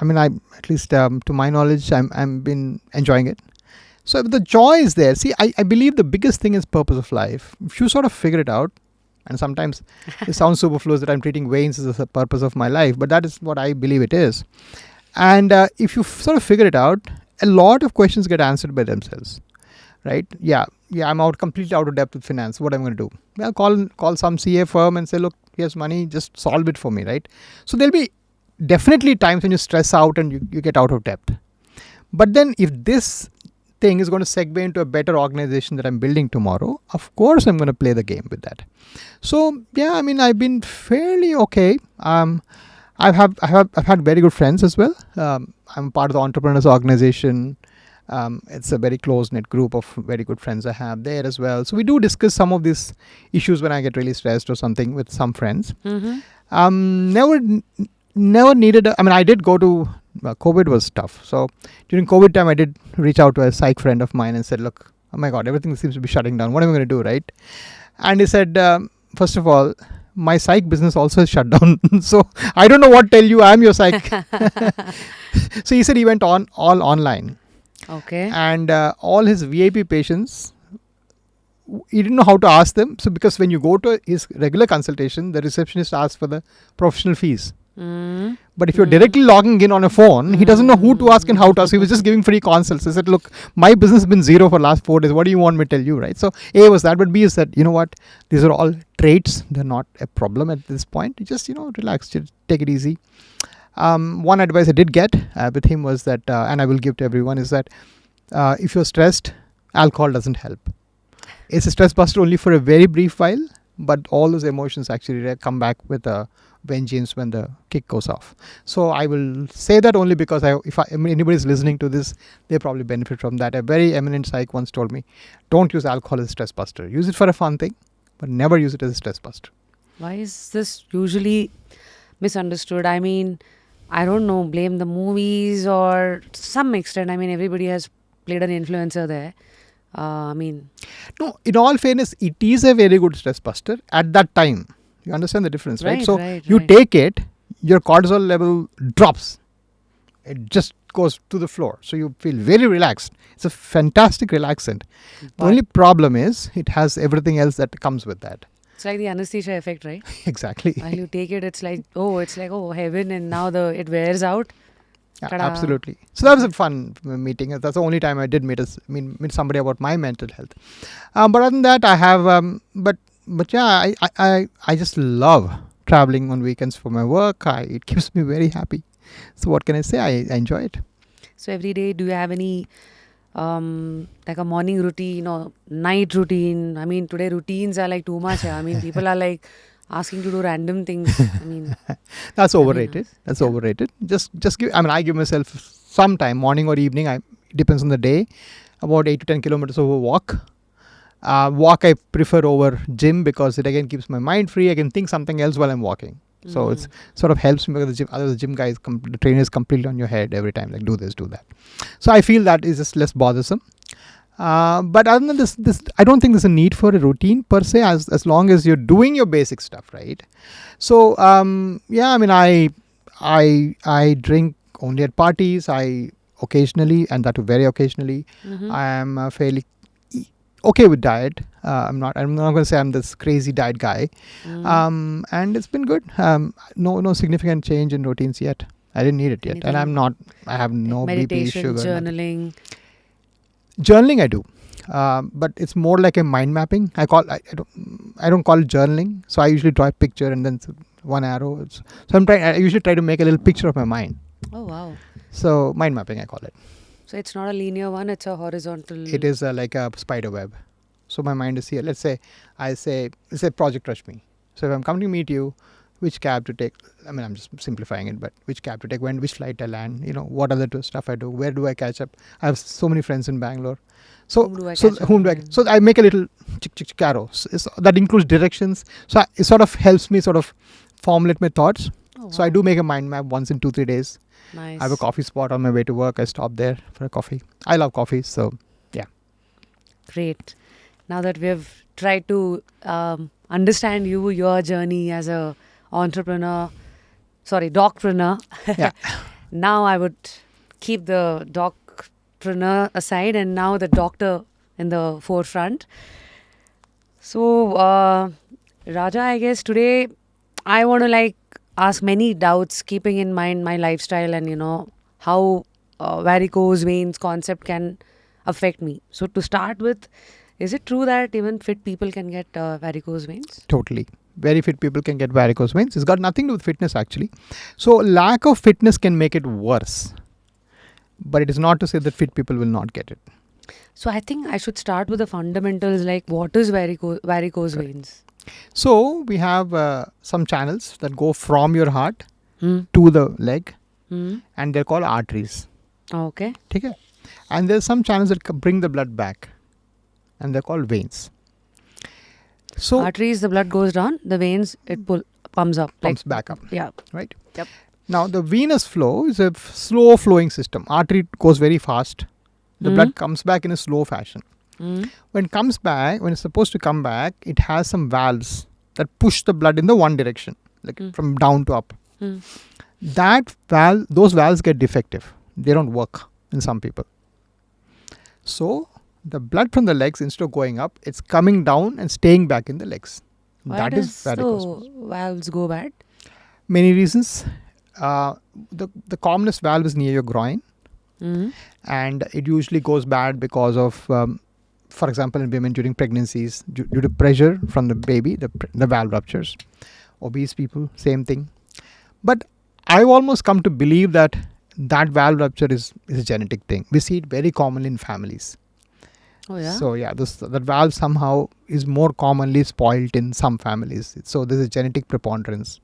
at least to my knowledge, I'm been enjoying it. So the joy is there. See, I believe the biggest thing is purpose of life. If you sort of figure it out, and sometimes it sounds superfluous that I'm treating veins as the purpose of my life, but that is what I believe it is. And if you sort of figure it out, a lot of questions get answered by themselves, right? Yeah, I'm completely out of depth with finance. What am I going to do? Well, call some CA firm and say, look, here's money, just solve it for me, right? So there'll be definitely times when you stress out and you get out of depth. But then if this thing is going to segue into a better organization that I'm building tomorrow, of course I'm going to play the game with that. So yeah, I've been fairly okay. I've had very good friends as well. I'm part of the entrepreneurs organization. It's a very close-knit group of very good friends I have there as well. So we do discuss some of these issues when I get really stressed or something with some friends. Never needed. I did go to COVID was tough. So during COVID time, I did reach out to a psych friend of mine and said, look, oh my God, everything seems to be shutting down. What am I going to do, right? And he said, first of all, my psych business also is shut down. So I don't know what to tell you. I'm your psych. So he said he went all online. Okay. And all his VIP patients, he didn't know how to ask them. So because when you go to his regular consultation, the receptionist asks for the professional fees. But if you're directly logging in on a phone, he doesn't know who to ask and how to ask. He was just giving free consults. He said, look, my business has been zero for the last 4 days. What do you want me to tell you, right? So A was that, but B is that, you know what? These are all traits. They're not a problem at this point. You just, relax, just take it easy. One advice I did get with him was that, and I will give to everyone, is that if you're stressed, alcohol doesn't help. It's a stress buster only for a very brief while, but all those emotions actually come back with a vengeance when the kick goes off. So I will say that only because if anybody is listening to this, they probably benefit from that. A very eminent psych once told me, don't use alcohol as a stress buster. Use it for a fun thing, but never use it as a stress buster. Why is this usually misunderstood? I mean, I don't know, blame the movies or to some extent. I mean, everybody has played an influencer there. No, in all fairness, it is a very good stress buster at that time. You understand the difference, right? So you take it, your cortisol level drops. It just goes to the floor. So you feel very relaxed. It's a fantastic relaxant. The only problem is it has everything else that comes with that. It's like the anesthesia effect, right? Exactly. While you take it, it's like heaven, and now it wears out. Yeah, absolutely. So that was a fun meeting. That's the only time I did meet somebody about my mental health. But other than that, I have. But yeah, I just love traveling on weekends for my work. It keeps me very happy. So what can I say? I enjoy it. So every day, do you have any like a morning routine or night routine? I mean, today routines are like too much. I mean, people are like asking to do random things. I mean, that's overrated. Overrated. Just give. I give myself some time, morning or evening. It depends on the day. About 8 to 10 kilometers of a walk. Walk I prefer over gym because it again keeps my mind free. I can think something else while I'm walking. So it's sort of helps me because the gym guy the trainer is completely on your head every time, like do this, do that. So I feel that is just less bothersome. But other than this, I don't think there's a need for a routine per se, as long as you're doing your basic stuff, right? So I drink only at parties. I occasionally, and that very occasionally, I am fairly okay with diet. I'm not going to say I'm this crazy diet guy. And it's been good. No significant change in routines yet. I didn't need it yet. Anything? And I have no meditation, BP, sugar. journaling. Journaling I do. But it's more like a mind mapping. I don't call it journaling. So I usually draw a picture and then one arrow. So I usually try to make a little picture of my mind. Oh, wow. So mind mapping, I call it. So it's not a linear one, it's a horizontal. It is like a spider web. So my mind is here. Let's say Project Rashmi. So if I'm coming to meet you, which cab to take? I'm just simplifying it, but which cab to take? Which flight I land? What other stuff I do? Where do I catch up? I have so many friends in Bangalore. So whom do I? So I make a little arrow. So that includes directions. So it sort of helps me sort of formulate my thoughts. Oh, wow. So I do make a mind map once in 2-3 days. Nice. I have a coffee spot on my way to work. I stop there for a coffee. I love coffee, so yeah. Great. Now that we have tried to understand your journey as a doc-preneur. Yeah. Now I would keep the doc-preneur aside and now the doctor in the forefront. So, Rajah, I guess today I want to ask many doubts, keeping in mind my lifestyle and how varicose veins concept can affect me. So to start with, is it true that even fit people can get varicose veins? Totally. Very fit people can get varicose veins. It's got nothing to do with fitness actually. So lack of fitness can make it worse. But it is not to say that fit people will not get it. So I think I should start with the fundamentals, like what is varicose veins? So we have some channels that go from your heart to the leg and they're called arteries. Okay. Okay. And there's some channels that bring the blood back and they're called veins. So arteries, the blood goes down, the veins, it pumps up. Pumps back up. Yeah. Right? Yep. Now the venous flow is a slow flowing system. Artery goes very fast. The blood comes back in a slow fashion. When it's supposed to come back, it has some valves that push the blood in the one direction, from down to up. Those valves get defective. They don't work in some people. So the blood from the legs, instead of going up, it's coming down and staying back in the legs. Why does the valves go bad? Many reasons. The commonest valve is near your groin. And it usually goes bad because of, for example, in women during pregnancies, due to pressure from the baby, the valve ruptures. Obese people, same thing. But I've almost come to believe that valve rupture is a genetic thing. We see it very commonly in families. Oh yeah? So yeah, that valve somehow is more commonly spoilt in some families. So there's a genetic preponderance.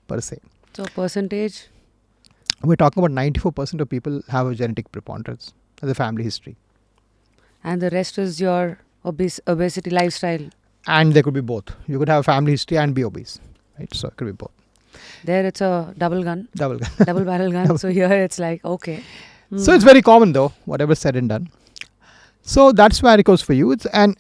per se. So percentage? We're talking about 94% of people have a genetic preponderance as a family history. And the rest is your obesity lifestyle. And there could be both. You could have a family history and be obese, right? So it could be both. There it's a double gun. Double gun. Double barrel gun. So here it's like, okay. So it's very common though, whatever said and done. So that's varicose for you. It's and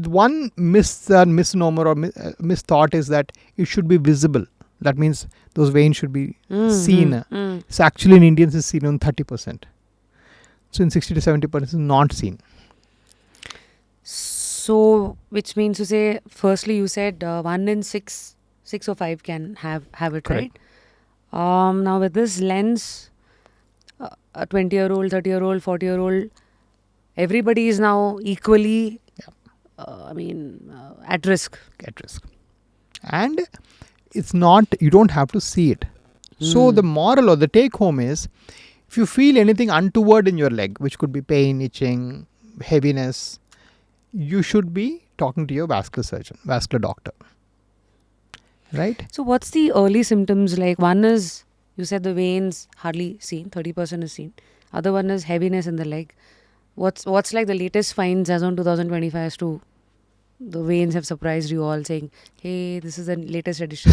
one misnomer or misthought is that it should be visible. That means those veins should be seen. So actually in Indians it's seen on 30%. So in 60 to 70% it's not seen. So which means to say, firstly you said 1 in 6 or 5 can have it, Correct. right? Now with this lens, a 20-year-old, 30-year-old, 40-year-old, everybody is now equally, at risk. At risk. And it's not, you don't have to see it. So the moral or the take home is, if you feel anything untoward in your leg, which could be pain, itching, heaviness, you should be talking to your vascular surgeon, vascular doctor. Right? So what's the early symptoms like? One is, you said the veins hardly seen, 30% is seen. Other one is heaviness in the leg. What's like the latest finds as on 2025 as to the veins have surprised you all, saying, hey, this is the latest edition?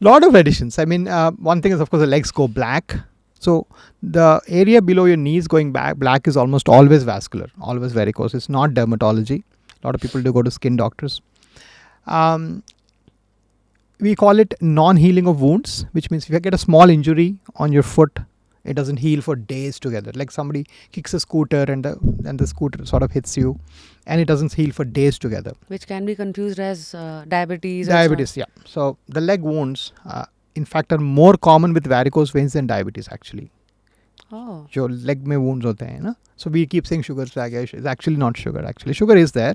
Lot of additions. One thing is, of course, the legs go black. So the area below your knees going black is almost always vascular, always varicose. It's not dermatology. A lot of people do go to skin doctors. We call it non-healing of wounds, which means if you get a small injury on your foot, it doesn't heal for days together. Like somebody kicks a scooter and the scooter sort of hits you and it doesn't heal for days together. Which can be confused as diabetes. Diabetes, yeah. So the leg wounds, in fact, are more common with varicose veins than diabetes actually. Oh. जो leg में wounds होते हैं ना. So we keep saying sugar is actually not sugar. Actually, sugar is there,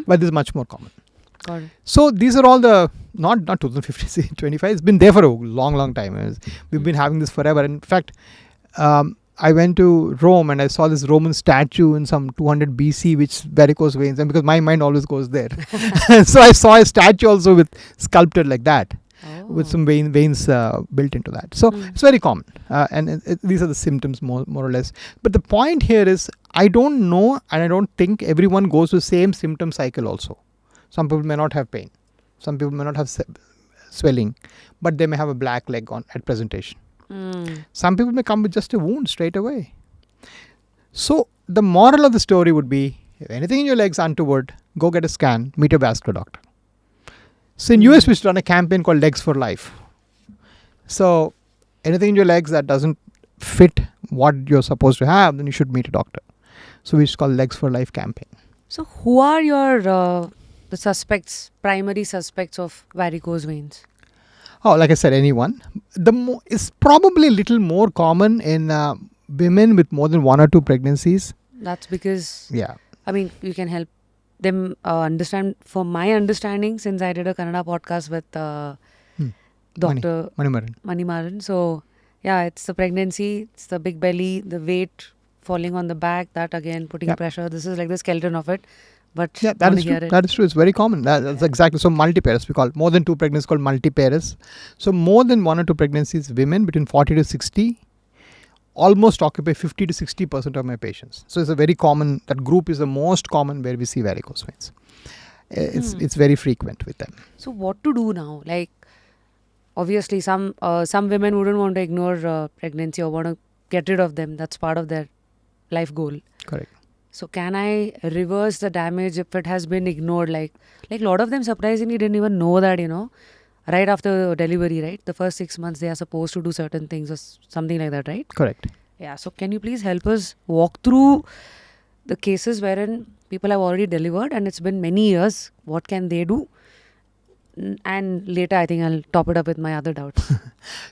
but this is much more common. Got it. So these are all the not 2015, 25. It's been there for a long time. We've been having this forever. In fact, I went to Rome and I saw this Roman statue in some 200 BC, which varicose veins, and because my mind always goes there, so I saw a statue also with sculpted like that. With some veins built into that. So it's very common. And these are the symptoms more or less. But the point here is, I don't know and I don't think everyone goes through the same symptom cycle also. Some people may not have pain. Some people may not have swelling, but they may have a black leg at presentation. Some people may come with just a wound straight away. So the moral of the story would be, if anything in your legs untoward, go get a scan, meet a vascular doctor. So in US, we should run a campaign called Legs for Life. So anything in your legs that doesn't fit what you're supposed to have, then you should meet a doctor. So we should call Legs for Life campaign. So who are your the suspects, primary suspects of varicose veins? Oh, like I said, anyone. It's probably a little more common in women with more than 1 or 2 pregnancies. That's because, yeah, I mean, you can help them understand. For my understanding, since I did a Kannada podcast with Dr. Manimaran. So, yeah, it's the pregnancy, it's the big belly, the weight falling on the back, that again putting pressure. This is like the skeleton of it. But yeah, that is true. That is true. It's very common. That's exactly. So multiparous, we call it. More than 2 pregnancies called multiparous. So more than 1 or 2 pregnancies, women between 40 to 60 almost occupy 50 to 60% of my patients. So it's a very common, that group is the most common where we see varicose veins. It's very frequent with them. So what to do now? Like, obviously some women wouldn't want to ignore pregnancy or want to get rid of them. That's part of their life goal. Correct. So can I reverse the damage if it has been ignored? Like a lot of them surprisingly didn't even know that, right after delivery, right? The first 6 months they are supposed to do certain things or something like that, right? Correct. Yeah. So can you please help us walk through the cases wherein people have already delivered and it's been many years? What can they do? And later I think I'll top it up with my other doubts.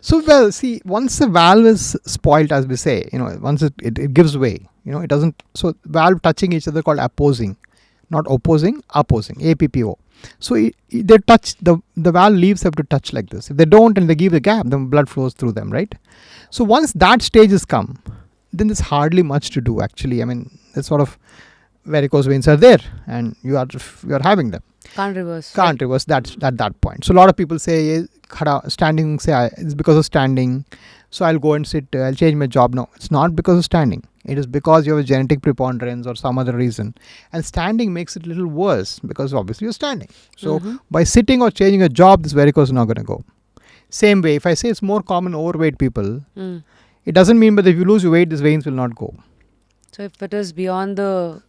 So, well, see, once the valve is spoiled, as we say, once it gives way, it doesn't. So valve touching each other called apposing, not opposing, opposing, APPO. So they touch, the valve leaves have to touch like this. If they don't and they give a gap, then blood flows through them, right? So once that stage has come, then there's hardly much to do actually. I mean, it's sort of varicose veins are there and you are having them. Can't reverse. Can't reverse that at that point. So a lot of people say standing, it's because of standing. So I'll go and sit, I'll change my job. No, it's not because of standing. It is because you have a genetic preponderance or some other reason. And standing makes it a little worse because obviously you're standing. So by sitting or changing a job, this varicose is not going to go. Same way, if I say it's more common overweight people, it doesn't mean that if you lose your weight, these veins will not go. So if it is beyond the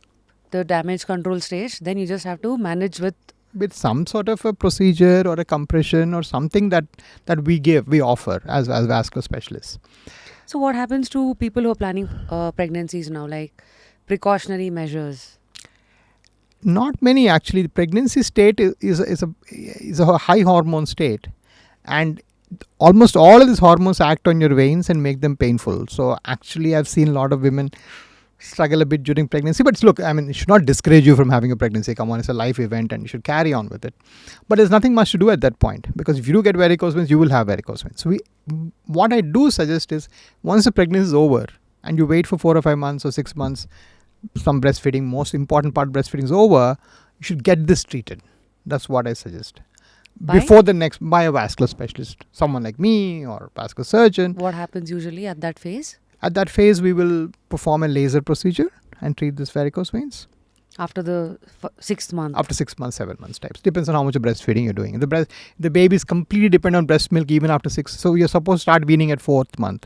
damage control stage, then you just have to manage with some sort of a procedure or a compression or something that we offer as vascular specialists. So what happens to people who are planning pregnancies now, like precautionary measures? Not many actually. The pregnancy state is a high hormone state, and almost all of these hormones act on your veins and make them painful. So actually I've seen a lot of women struggle a bit during pregnancy, but look, I mean, it should not discourage you from having a pregnancy. Come on, it's a life event and you should carry on with it. But there's nothing much to do at that point, because if you do get varicose veins, you will have varicose veins. So what I do suggest is, once the pregnancy is over and you wait for 4 or 5 months or 6 months, some breastfeeding, most important part of breastfeeding is over, you should get this treated. That's what I suggest. Before the next, by a vascular specialist, someone like me or a vascular surgeon. What happens usually at that phase? At that phase, we will perform a laser procedure and treat this varicose veins. After the 6th month? After 6 months, 7 months types. Depends on how much of breastfeeding you're doing. The baby is completely dependent on breast milk even after 6. So you're supposed to start weaning at 4th month.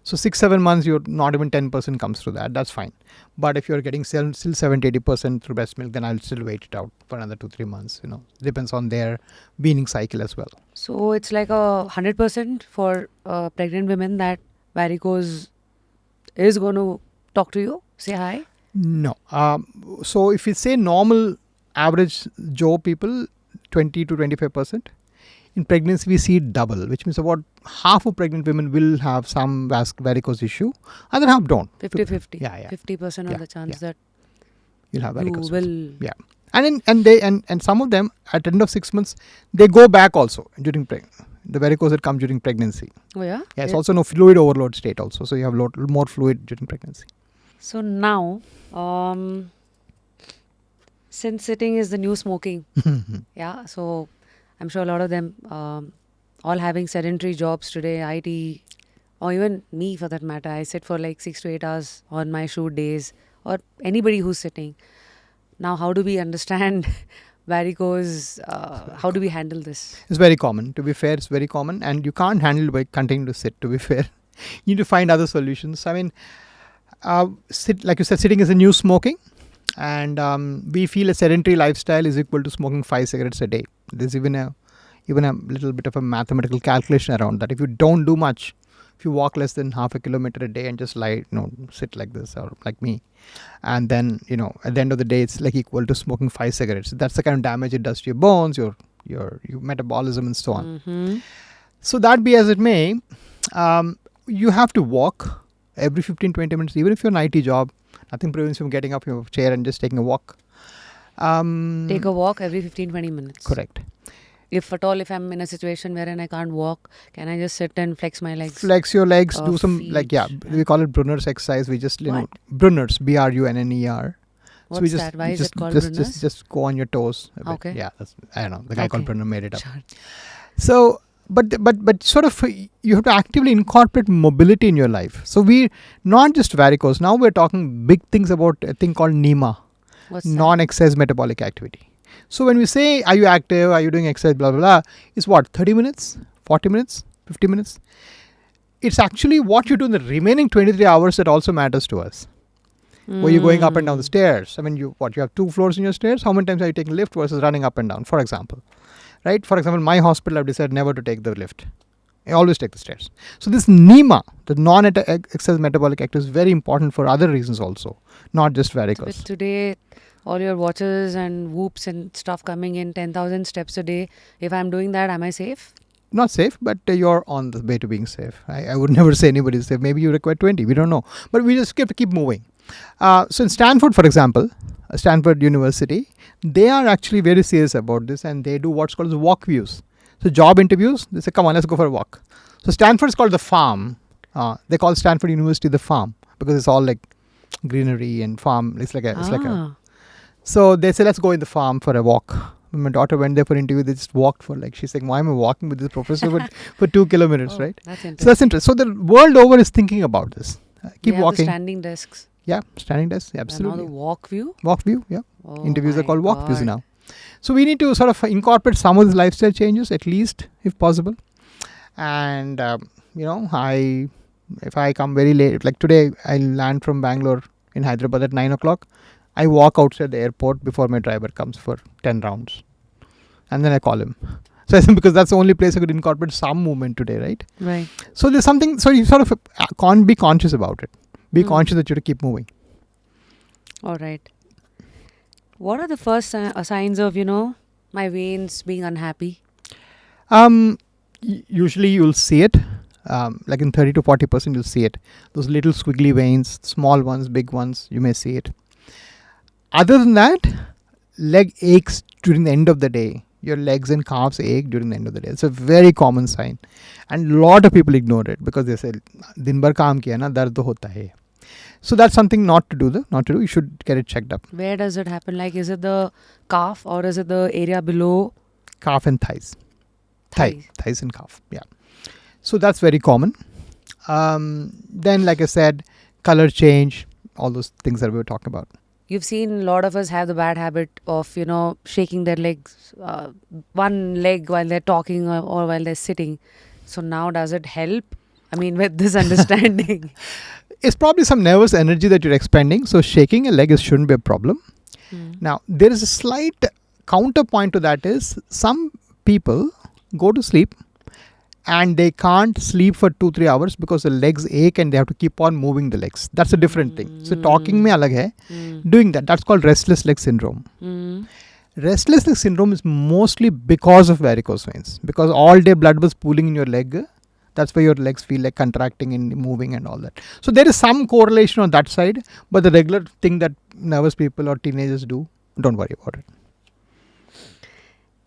So 6-7 months, you're not even 10% comes through that. That's fine. But if you're getting still 70-80% through breast milk, then I'll still wait it out for another 2-3 months. Depends on their weaning cycle as well. So it's like 100% for pregnant women that varicose is going to talk to you, say hi? No. So if you say normal average Joe people, 20 to 25%. In pregnancy, we see it double, which means about half of pregnant women will have some varicose issue. Other half don't. 50-50. Yeah. 50% of the chance that you'll have varicose will. Yeah. And some of them at the end of 6 months, they go back also during the varicose that come during pregnancy. Oh yeah? Yeah, it's also no fluid overload state also. So you have more fluid during pregnancy. So now, since sitting is the new smoking, yeah, so I'm sure a lot of them all having sedentary jobs today, IT, or even me for that matter. I sit for like 6 to 8 hours on my shoot days, or anybody who's sitting. Now, how do we understand varicose? How do we handle this? It's very common. To be fair, it's very common. And you can't handle it by continuing to sit, to be fair. You need to find other solutions. I mean, like you said, sitting is a new smoking. And we feel a sedentary lifestyle is equal to smoking 5 cigarettes a day. There's even a little bit of a mathematical calculation around that. If you don't do much, if you walk less than half a kilometer a day and just sit like this or like me, and then at the end of the day it's like equal to smoking 5 cigarettes. That's the kind of damage it does to your bones, your metabolism and so on. So that be as it may, you have to walk every 15-20 minutes, even if you're an IT job. Nothing prevents you from getting up your chair and just taking a walk. Take a walk every 15-20 minutes. Correct. If at all, if I'm in a situation wherein I can't walk, can I just sit and flex my legs? Flex your legs, do some feet. We call it Brunner's exercise. We just, Brunner's, Brunner. What's so we just, that? Why is it called Brunner's? Just go on your toes a bit. Okay. Yeah, I don't know. The guy called Brunner made it up. Sure. So, but sort of you have to actively incorporate mobility in your life. So we not just varicose. Now we're talking big things about a thing called NEMA, non-exercise metabolic activity. So when we say, are you active? Are you doing exercise? Blah, blah, blah. It's what? 30 minutes? 40 minutes? 50 minutes? It's actually what you do in the remaining 23 hours that also matters to us. Were you going up and down the stairs? I mean, you have 2 floors in your stairs? How many times are you taking lift versus running up and down, for example? Right? For example, my hospital, I've decided never to take the lift. I always take the stairs. So this NEMA, the non-exercise metabolic activity, is very important for other reasons also, not just varicose. But today, all your watches and whoops and stuff coming in 10,000 steps a day. If I'm doing that, am I safe? Not safe, but you're on the way to being safe. I would never say anybody's safe. Maybe you require 20. We don't know. But we just have to keep moving. So in Stanford, for example, Stanford University, they are actually very serious about this, and they do what's called walk views. So job interviews, they say, come on, let's go for a walk. So Stanford is called the farm. They call Stanford University the farm because it's all like greenery and farm. It's like a. So they say, let's go in the farm for a walk. When my daughter went there for interview, they just walked for like, she's saying, why am I walking with this professor for 2 kilometers, right? That's So interesting. that's interesting. So the world over is thinking about this. They Keep have the walking. standing desks. Yeah, standing desk, And now absolutely. the walk view. Walk view, yeah. Oh Interviews are my called walk views God. now. So we need to sort of incorporate some of the lifestyle changes, at least if possible. And if I come very late, like today, I land from Bangalore in Hyderabad at 9 o'clock. I walk outside the airport before my driver comes for 10 rounds, and then I call him. So I think because that's the only place I could incorporate some movement today, right? Right. So there's something. So you sort of can't be conscious about it. Be conscious that you have to keep moving. All right. What are the first signs of, my veins being unhappy? Usually you'll see it. Like in 30 to 40% you'll see it. Those little squiggly veins, small ones, big ones, you may see it. Other than that, leg aches during the end of the day. Your legs and calves ache during the end of the day. It's a very common sign. And a lot of people ignore it because they say, din bhar kaam kiya na, dard to hota hai. So that's something not to do. You should get it checked up. Where does it happen? Like, is it the calf or is it the area below? Calf and thighs. Thighs and calf. Yeah. So that's very common. Then, like I said, color change, all those things that we were talking about. You've seen a lot of us have the bad habit of, shaking their legs, one leg while they're talking or while they're sitting. So now does it help? I mean, with this understanding. It's probably some nervous energy that you're expending. So shaking a leg shouldn't be a problem. Now, there is a slight counterpoint to that is some people go to sleep and they can't sleep for 2-3 hours because the legs ache and they have to keep on moving the legs. That's a different thing. So talking mein alag hai. Doing that's called restless leg syndrome. Restless leg syndrome is mostly because of varicose veins, because all day blood was pooling in your leg. That's why your legs feel like contracting and moving and all that. So there is some correlation on that side, but the regular thing that nervous people or teenagers do, don't worry about it.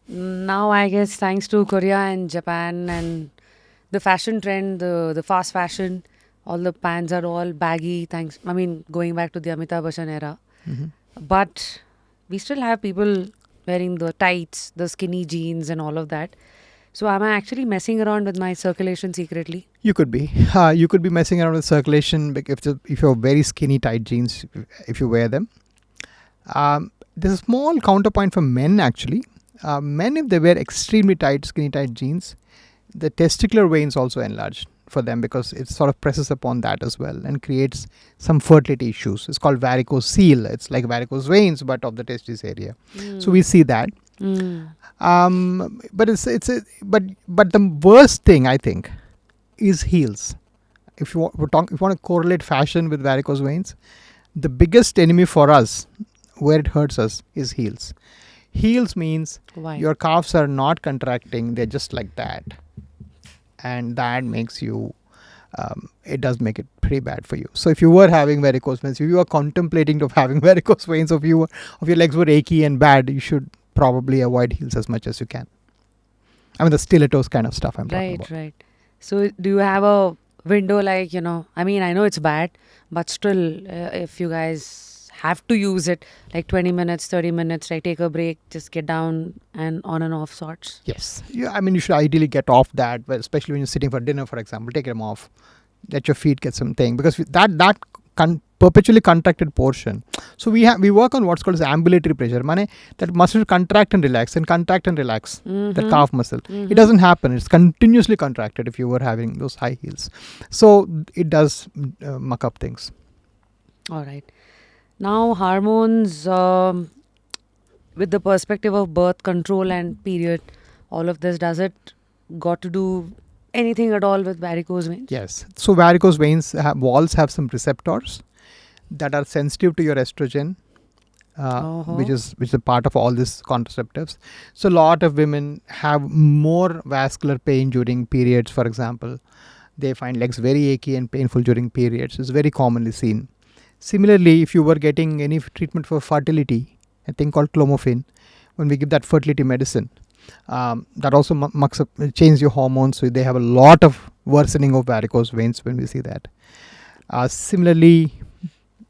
Now, I guess thanks to Korea and Japan and the fashion trend, the fast fashion, all the pants are all baggy. Going back to the Amitabh Bachchan era. But we still have people wearing the tights, the skinny jeans and all of that. So am I actually messing around with my circulation secretly? You could be. You could be messing around with circulation if you have very skinny tight jeans, if you wear them. There's a small counterpoint for men actually. Men, if they wear extremely tight, skinny tight jeans, the testicular veins also enlarge for them because it sort of presses upon that as well and creates some fertility issues. It's called varicose seal. It's like varicose veins but of the testis area. So we see that. But but the worst thing I think is heels. If you want to correlate fashion with varicose veins, the biggest enemy for us, where it hurts us, is heels. Heels means your calves are not contracting; they're just like that, and that makes you. It does make it pretty bad for you. So if you were having varicose veins, if you were contemplating of having varicose veins, if your legs were achy and bad, you should probably avoid heels as much as you can. The stilettos kind of stuff I'm talking about. Right. So do you have a window like, I know it's bad, but still, if you guys have to use it, like 20 minutes, 30 minutes, like take a break, just get down and on and off sorts? Yes. You should ideally get off that, especially when you're sitting for dinner, for example, take them off. Let your feet get something, because that perpetually contracted portion. So we work on what's called as ambulatory pressure. That muscle contract and relax, that calf muscle. It doesn't happen. It's continuously contracted if you were having those high heels. So it does muck up things. All right. Now hormones, with the perspective of birth control and period, all of this, does it got to do anything at all with varicose veins? Yes. So varicose veins walls have some receptors that are sensitive to your estrogen, which is a part of all these contraceptives. So a lot of women have more vascular pain during periods, for example. They find legs very achy and painful during periods. It's very commonly seen. Similarly, if you were getting any treatment for fertility, a thing called clomiphene, when we give that fertility medicine, that also mucks up, changes your hormones. So they have a lot of worsening of varicose veins when we see that. Similarly,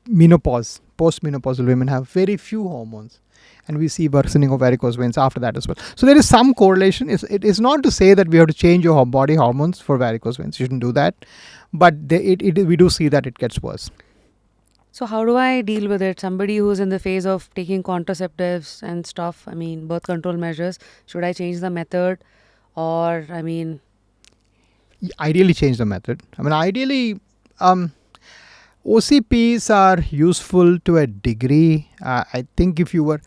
menopause, postmenopausal women have very few hormones. And we see worsening of varicose veins after that as well. So there is some correlation. It is not to say that we have to change your body hormones for varicose veins. You shouldn't do that. But we do see that it gets worse. So how do I deal with it? Somebody who's in the phase of taking contraceptives and stuff, I mean, birth control measures, should I change the method? Or, I mean... Ideally change the method. I mean, ideally... OCPs are useful to a degree. I think if you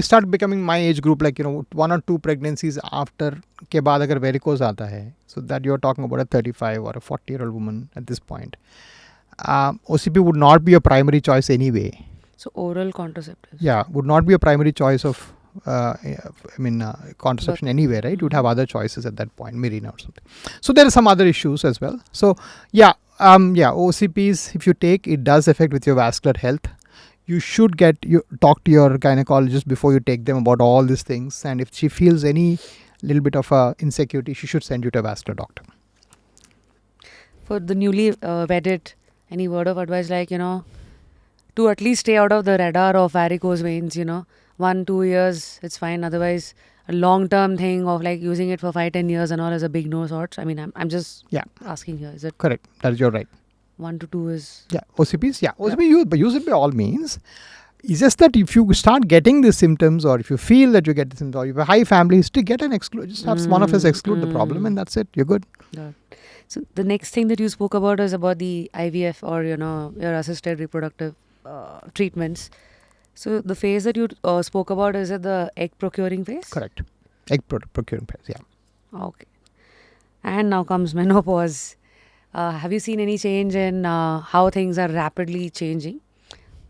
start becoming my age group, like 1 or 2 pregnancies after के बाद अगर varicose आता है, so that you're talking about a 35 or a 40-year-old woman at this point, OCP would not be a primary choice anyway. So oral contraceptives. Yeah, would not be a primary choice of contraception anyway, right? You would have other choices at that point, Mirena or something. So there are some other issues as well. So OCPs, if you take, it does affect with your vascular health. You should talk to your gynecologist before you take them about all these things. And if she feels any little bit of insecurity, she should send you to a vascular doctor. For the newly wedded, any word of advice like, to at least stay out of the radar of varicose veins, 1-2 years, it's fine. Otherwise, a long-term thing of like using it for 5-10 years and all is a big no sorts. I mean, I'm just asking here. Is it correct? That is you're right. 1 to 2 is... Yeah, OCPs, OCP use it by all means. It's just that if you start getting the symptoms, or if you feel that you get the symptoms, or you have a high family history, get an exclude. Just have one of us exclude the problem, and that's it. You're good. Yeah. So the next thing that you spoke about is about the IVF, or your assisted reproductive treatments. So the phase that you spoke about, is it the egg procuring phase? Correct. Egg procuring phase. Yeah. Okay. And now comes menopause. Have you seen any change in how things are rapidly changing?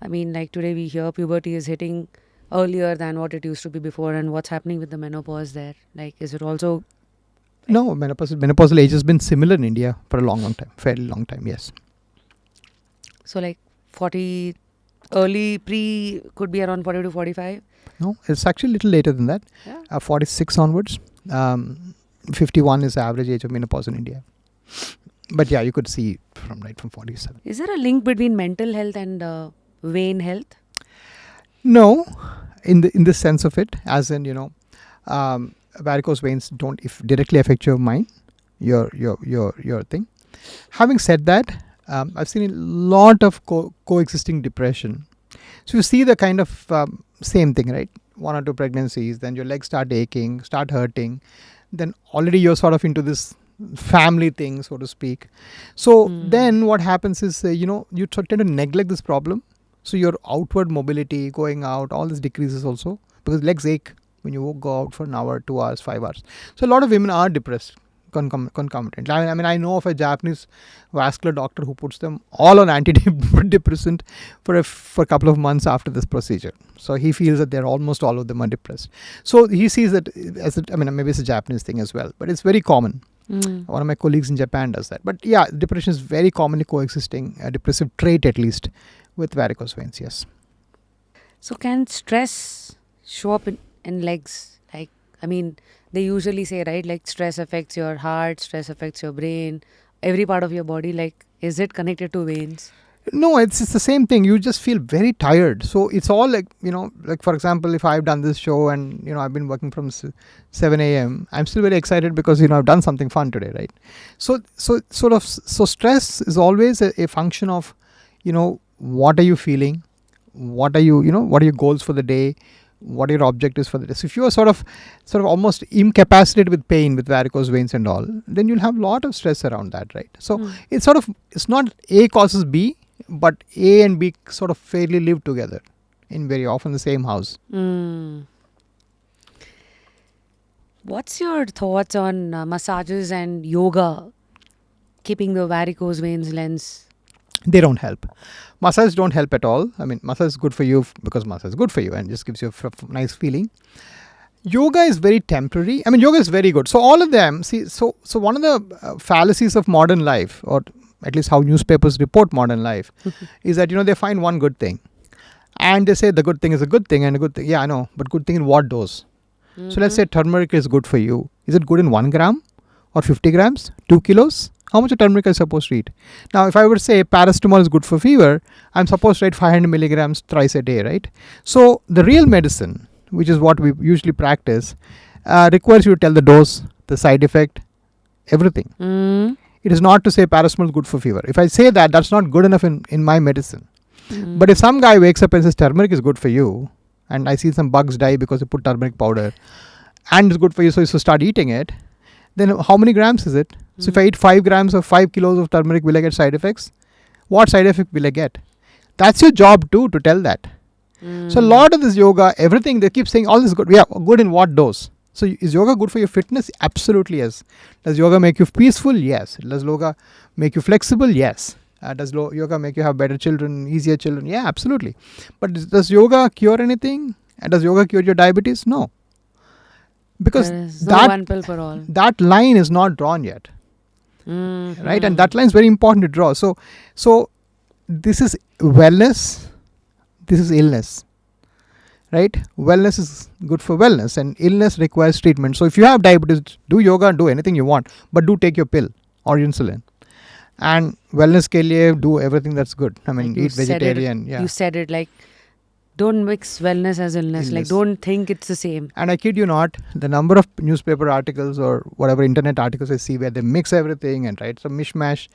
I mean, like today we hear puberty is hitting earlier than what it used to be before, and what's happening with the menopause there? Like, is it also... No, menopausal age has been similar in India for a long time, fairly long time, yes. So like 40, early pre could be around 40 to 45? No, it's actually a little later than that. Yeah. 46 onwards. 51 is the average age of menopause in India. But yeah, you could see from 47. Is there a link between mental health and vein health? No, in the sense of it, as in varicose veins don't directly affect your mind, your thing. Having said that, I've seen a lot of coexisting depression. So you see the kind of same thing, right? 1 or 2 pregnancies, then your legs start aching, start hurting. Then already you're sort of into this family thing, so to speak. So then what happens is, you tend to neglect this problem. So your outward mobility, going out, all this decreases also, because legs ache when you go out for an hour, 2 hours, 5 hours. So a lot of women are depressed concomitant. I mean, I know of a Japanese vascular doctor who puts them all on antidepressant for a couple of months after this procedure. So he feels that almost all of them are depressed. So he sees that maybe it's a Japanese thing as well, but it's very common. One of my colleagues in Japan does that. But yeah, depression is very commonly coexisting, a depressive trait at least, with varicose veins, yes. So can stress show up in legs? Like, I mean, they usually say, right, like stress affects your heart, stress affects your brain, every part of your body. Like, is it connected to veins? No, it's the same thing. You just feel very tired. So it's all like, like for example, if I've done this show and, I've been working from 7 a.m., I'm still very excited because, I've done something fun today, right? So stress is always a function of, what are you feeling? What are your goals for the day? What are your objectives for the day? So if you are sort of almost incapacitated with pain, with varicose veins and all, then you'll have a lot of stress around that, right? So it's not A causes B, but A and B sort of fairly live together in very often the same house. What's your thoughts on massages and yoga, keeping the varicose veins lens? They don't help. Massages don't help at all. I mean, massage is good for you because massage is good for you and just gives you a nice feeling. Yoga is very temporary. I mean, yoga is very good. So all of them, see, so one of the fallacies of modern life, or at least how newspapers report modern life, is that, they find one good thing. And they say the good thing is a good thing and a good thing. Yeah, I know. But good thing in what dose? So let's say turmeric is good for you. Is it good in 1 gram or 50 grams, 2 kilos How much of turmeric are you supposed to eat? Now, if I would say paracetamol is good for fever, I'm supposed to eat 500 milligrams thrice a day, right? So the real medicine, which is what we usually practice, requires you to tell the dose, the side effect, everything. It is not to say paracetamol is good for fever. If I say that, that's not good enough in my medicine. But if some guy wakes up and says turmeric is good for you, and I see some bugs die because you put turmeric powder, and it's good for you, so you should start eating it, then how many grams is it? So if I eat 5 grams or 5 kilos of turmeric, will I get side effects? What side effect will I get? That's your job too, to tell that. So a lot of this yoga, everything, they keep saying all this is good. Yeah, good in what dose? So is yoga good for your fitness? Absolutely yes. Does yoga make you peaceful? Yes. Does yoga make you flexible? Yes. Does yoga make you have better children, easier children? Yeah, absolutely. But does yoga cure anything? And does yoga cure your diabetes? No. Because no one pill for all. That line is not drawn yet. Right? And that line is very important to draw. So this is wellness, this is illness. Right? Wellness is good for wellness, and illness requires treatment. So if you have diabetes, do yoga and do anything you want, but do take your pill or insulin. And wellness ke liye do everything that's good. I mean, eat vegetarian. You said it, like, don't mix wellness as illness. Like, don't think it's the same. And I kid you not, the number of newspaper articles or whatever internet articles I see where they mix everything and write some mishmash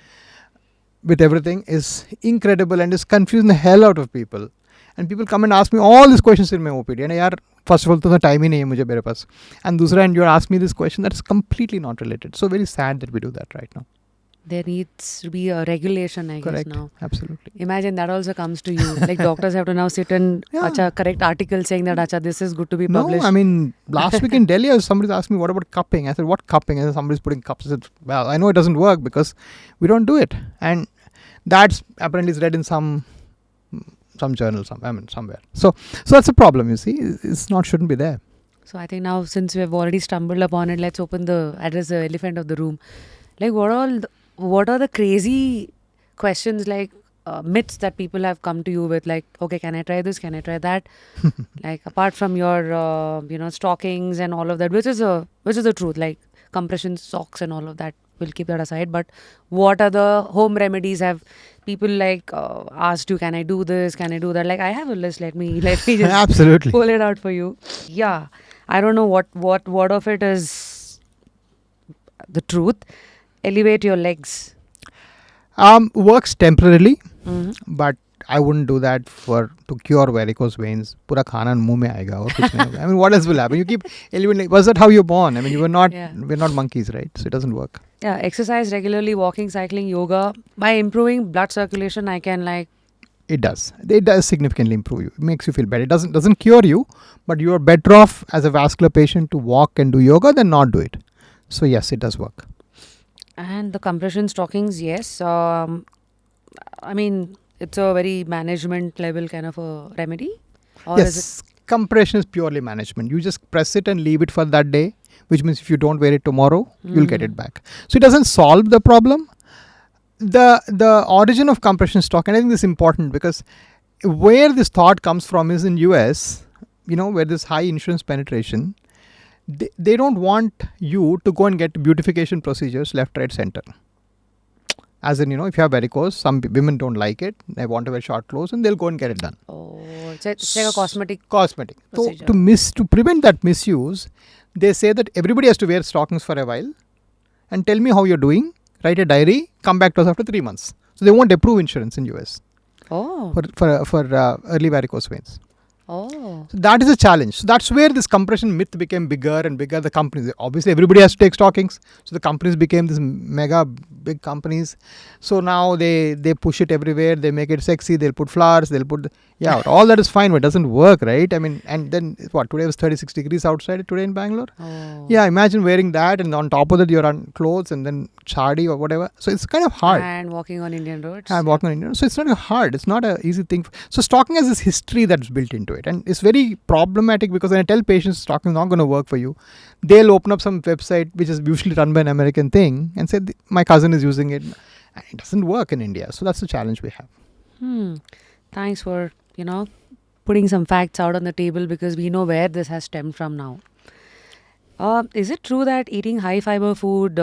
with everything is incredible and is confusing the hell out of people. And people come and ask me all these questions in my OPD. And yaar, first of all, तो time ही नहीं है मुझे मेरे पास. And दूसरा, and you ask me this question that is completely not related. So very sad that we do that right now. There needs to be a regulation, I Correct. guess, now. Absolutely. Imagine that also comes to you. Like, doctors have to now sit and correct articles saying that this is good to be published. No, I mean, last week in Delhi, somebody asked me, what about cupping? I said, what cupping? I said, somebody's putting cups. I said, well, I know it doesn't work because we don't do it. And that's apparently is read in some journal, somewhere. So that's a problem, you see. It's not, shouldn't be there. So I think now, since we have already stumbled upon it, let's address the elephant of the room. Like, what are the crazy questions, like myths that people have come to you with? Like, okay, can I try this? Can I try that? Like, apart from your, stockings and all of that, which is the truth, like compression socks and all of that. We'll keep that aside. But what are the home remedies? Have people like asked you, can I do this? Can I do that? Like, I have a list. Let me just absolutely pull it out for you. Yeah, I don't know what of it is the truth. Elevate your legs. Works temporarily, but I wouldn't do that to cure varicose veins. Pura khana muh mein aayega aur kuch nahi hoga. I mean, what else will happen? You keep elevating. Was that how you're born? I mean, we're not monkeys, right? So it doesn't work. Yeah, exercise regularly, walking, cycling, yoga. By improving blood circulation, I can It does. It does significantly improve you. It makes you feel better. It doesn't cure you, but you are better off as a vascular patient to walk and do yoga than not do it. So yes, it does work. And the compression stockings, yes. I mean, it's a very management level kind of a remedy? Or yes, compression is purely management. You just press it and leave it for that day, which means if you don't wear it tomorrow, you'll get it back. So it doesn't solve the problem. The origin of compression stock, and I think this is important because where this thought comes from is in US, where there's high insurance penetration. They don't want you to go and get beautification procedures left, right, center. As in, if you have varicose, some women don't like it. They want to wear short clothes and they'll go and get it done. Oh, it's like a cosmetic. So to prevent that misuse, they say that everybody has to wear stockings for a while and tell me how you're doing. Write a diary, come back to us after 3 months. So they won't approve insurance in US. Oh. For early varicose veins. Oh. So that is a challenge. So that's where this compression myth became bigger and bigger. The companies, obviously everybody has to take stockings. So the companies became these mega big companies. So now they push it everywhere. They make it sexy. They'll put flowers. They'll put, all that is fine, but it doesn't work, right? I mean, and then today was 36 degrees outside today in Bangalore. Oh. Yeah, imagine wearing that and on top of that you're on clothes and then chadi or whatever. So it's kind of hard. And walking on Indian roads. So it's not hard. It's not an easy thing. So stocking has this history that's built into it. And it's very problematic because when I tell patients stocking is not going to work for you, they'll open up some website which is usually run by an American thing and say, my cousin is using it. And it doesn't work in India. So that's the challenge we have. Thanks for, putting some facts out on the table because we know where this has stemmed from now. Is it true that eating high fiber food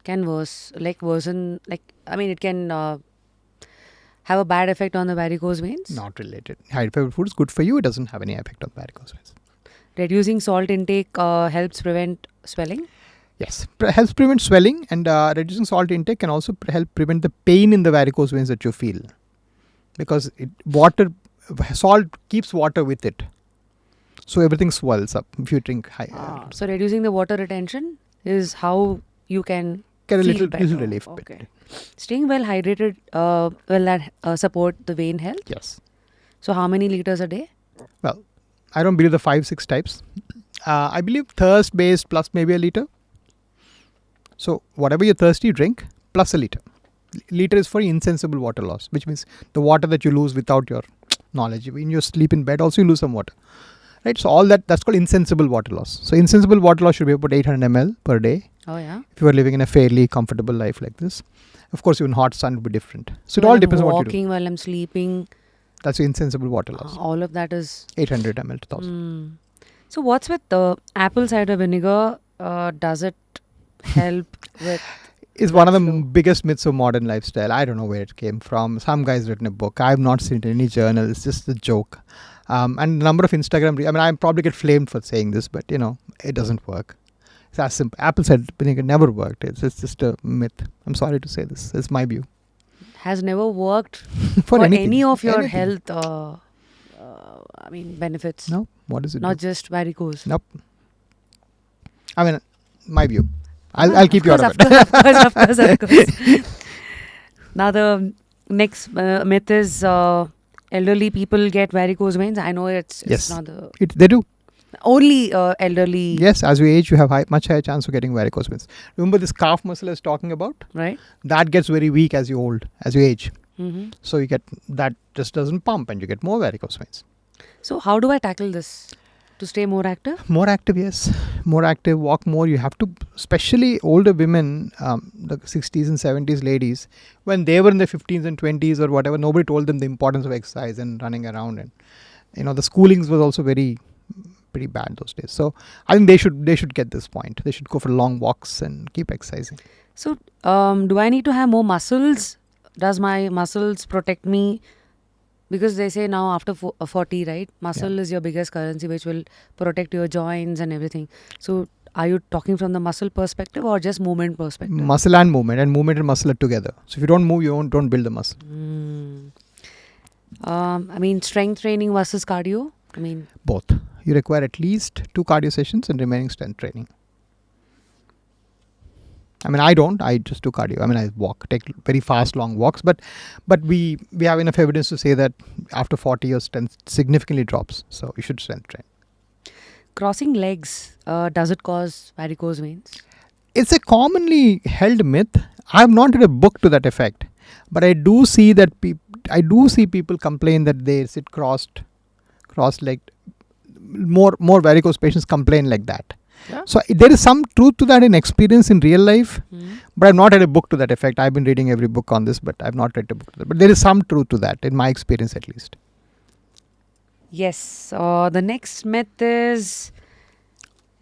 can worsen, it can have a bad effect on the varicose veins? Not related. High fiber food is good for you. It doesn't have any effect on varicose veins. Reducing salt intake helps prevent swelling? Yes, helps prevent swelling, and reducing salt intake can also help prevent the pain in the varicose veins that you feel, because salt keeps water with it, so everything swells up if you drink high. So reducing the water retention is how you can get a feel little better. relief. Okay. Bit. Staying well hydrated will that support the vein health? Yes. So how many liters a day? Well, I don't believe the 5-6 types. I believe thirst based plus maybe a liter. So whatever you're thirsty, drink plus a liter. Liter is for insensible water loss, which means the water that you lose without your knowledge. When you sleep in bed, also you lose some water. Right? So all that's called insensible water loss. So insensible water loss should be about 800 ml per day. Oh yeah. If you are living in a fairly comfortable life like this. Of course, even hot sun would be different. So it while all I'm depends on what you do. walking, while I'm sleeping. That's insensible water loss. All of that is 800 ml to 1000. So what's with the apple cider vinegar? Does it help with? It's one of the flow? biggest myths of modern lifestyle. I don't know where it came from. Some guy's written a book. I have not seen it in any journal. It's just a joke. And a number of Instagram. I probably get flamed for saying this, but it doesn't work. It's as simple. Apple cider vinegar never worked. It's just a myth. I'm sorry to say this. It's my view. Has never worked for any of your anything. health benefits. No. What does it Not do? just varicose. Nope. My view. I'll keep you out of it. Of course. Now the next myth is elderly people get varicose veins. I know it's Yes. not the They do. only elderly, Yes, as you age, you have much higher chance of getting varicose veins. Remember this calf muscle I was talking about? right? That gets very weak as you age. Mm-hmm. So you get that just doesn't pump, and you get more varicose veins. So how do I tackle this to stay more active? More active, yes. More active, walk more. You have to, especially older women, the 60s and 70s ladies, when they were in their 15s and 20s or whatever, nobody told them the importance of exercise and running around. And the schoolings was also pretty bad those days. So I think they should get this point. They should go for long walks and keep exercising. So do I need to have more muscles? Does my muscles protect me? Because they say now after 40, right? Muscle is your biggest currency, which will protect your joints and everything. So are you talking from the muscle perspective or just movement perspective? Muscle and movement and muscle are together. So if you don't move, you don't build the muscle. Strength training versus cardio? Both. You require at least 2 cardio sessions and remaining strength training. I don't. I just do cardio. I walk, take very fast, long walks. But we have enough evidence to say that after 40 your strength significantly drops. So you should strength train. Crossing legs, does it cause varicose veins? It's a commonly held myth. I have not read a book to that effect, but I do see that people complain that they sit cross-legged. More varicose patients complain like that. Yeah. So there is some truth to that in experience in real life, but I've not read a book to that effect. I've been reading every book on this, but I've not read a book to that. But there is some truth to that in my experience at least. Yes. The next myth is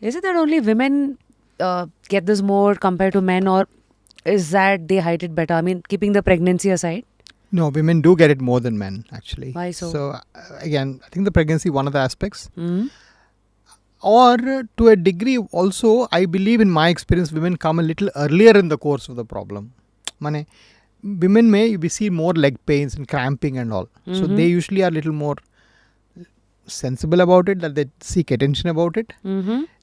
it that only women get this more compared to men, or is that they hide it better? Keeping the pregnancy aside. No, women do get it more than men actually. Why so? So again, I think the pregnancy one of the aspects. Or to a degree also, I believe in my experience, women come a little earlier in the course of the problem. Women may see more leg pains and cramping and all. So they usually are a little more sensible about it, that they seek attention about it.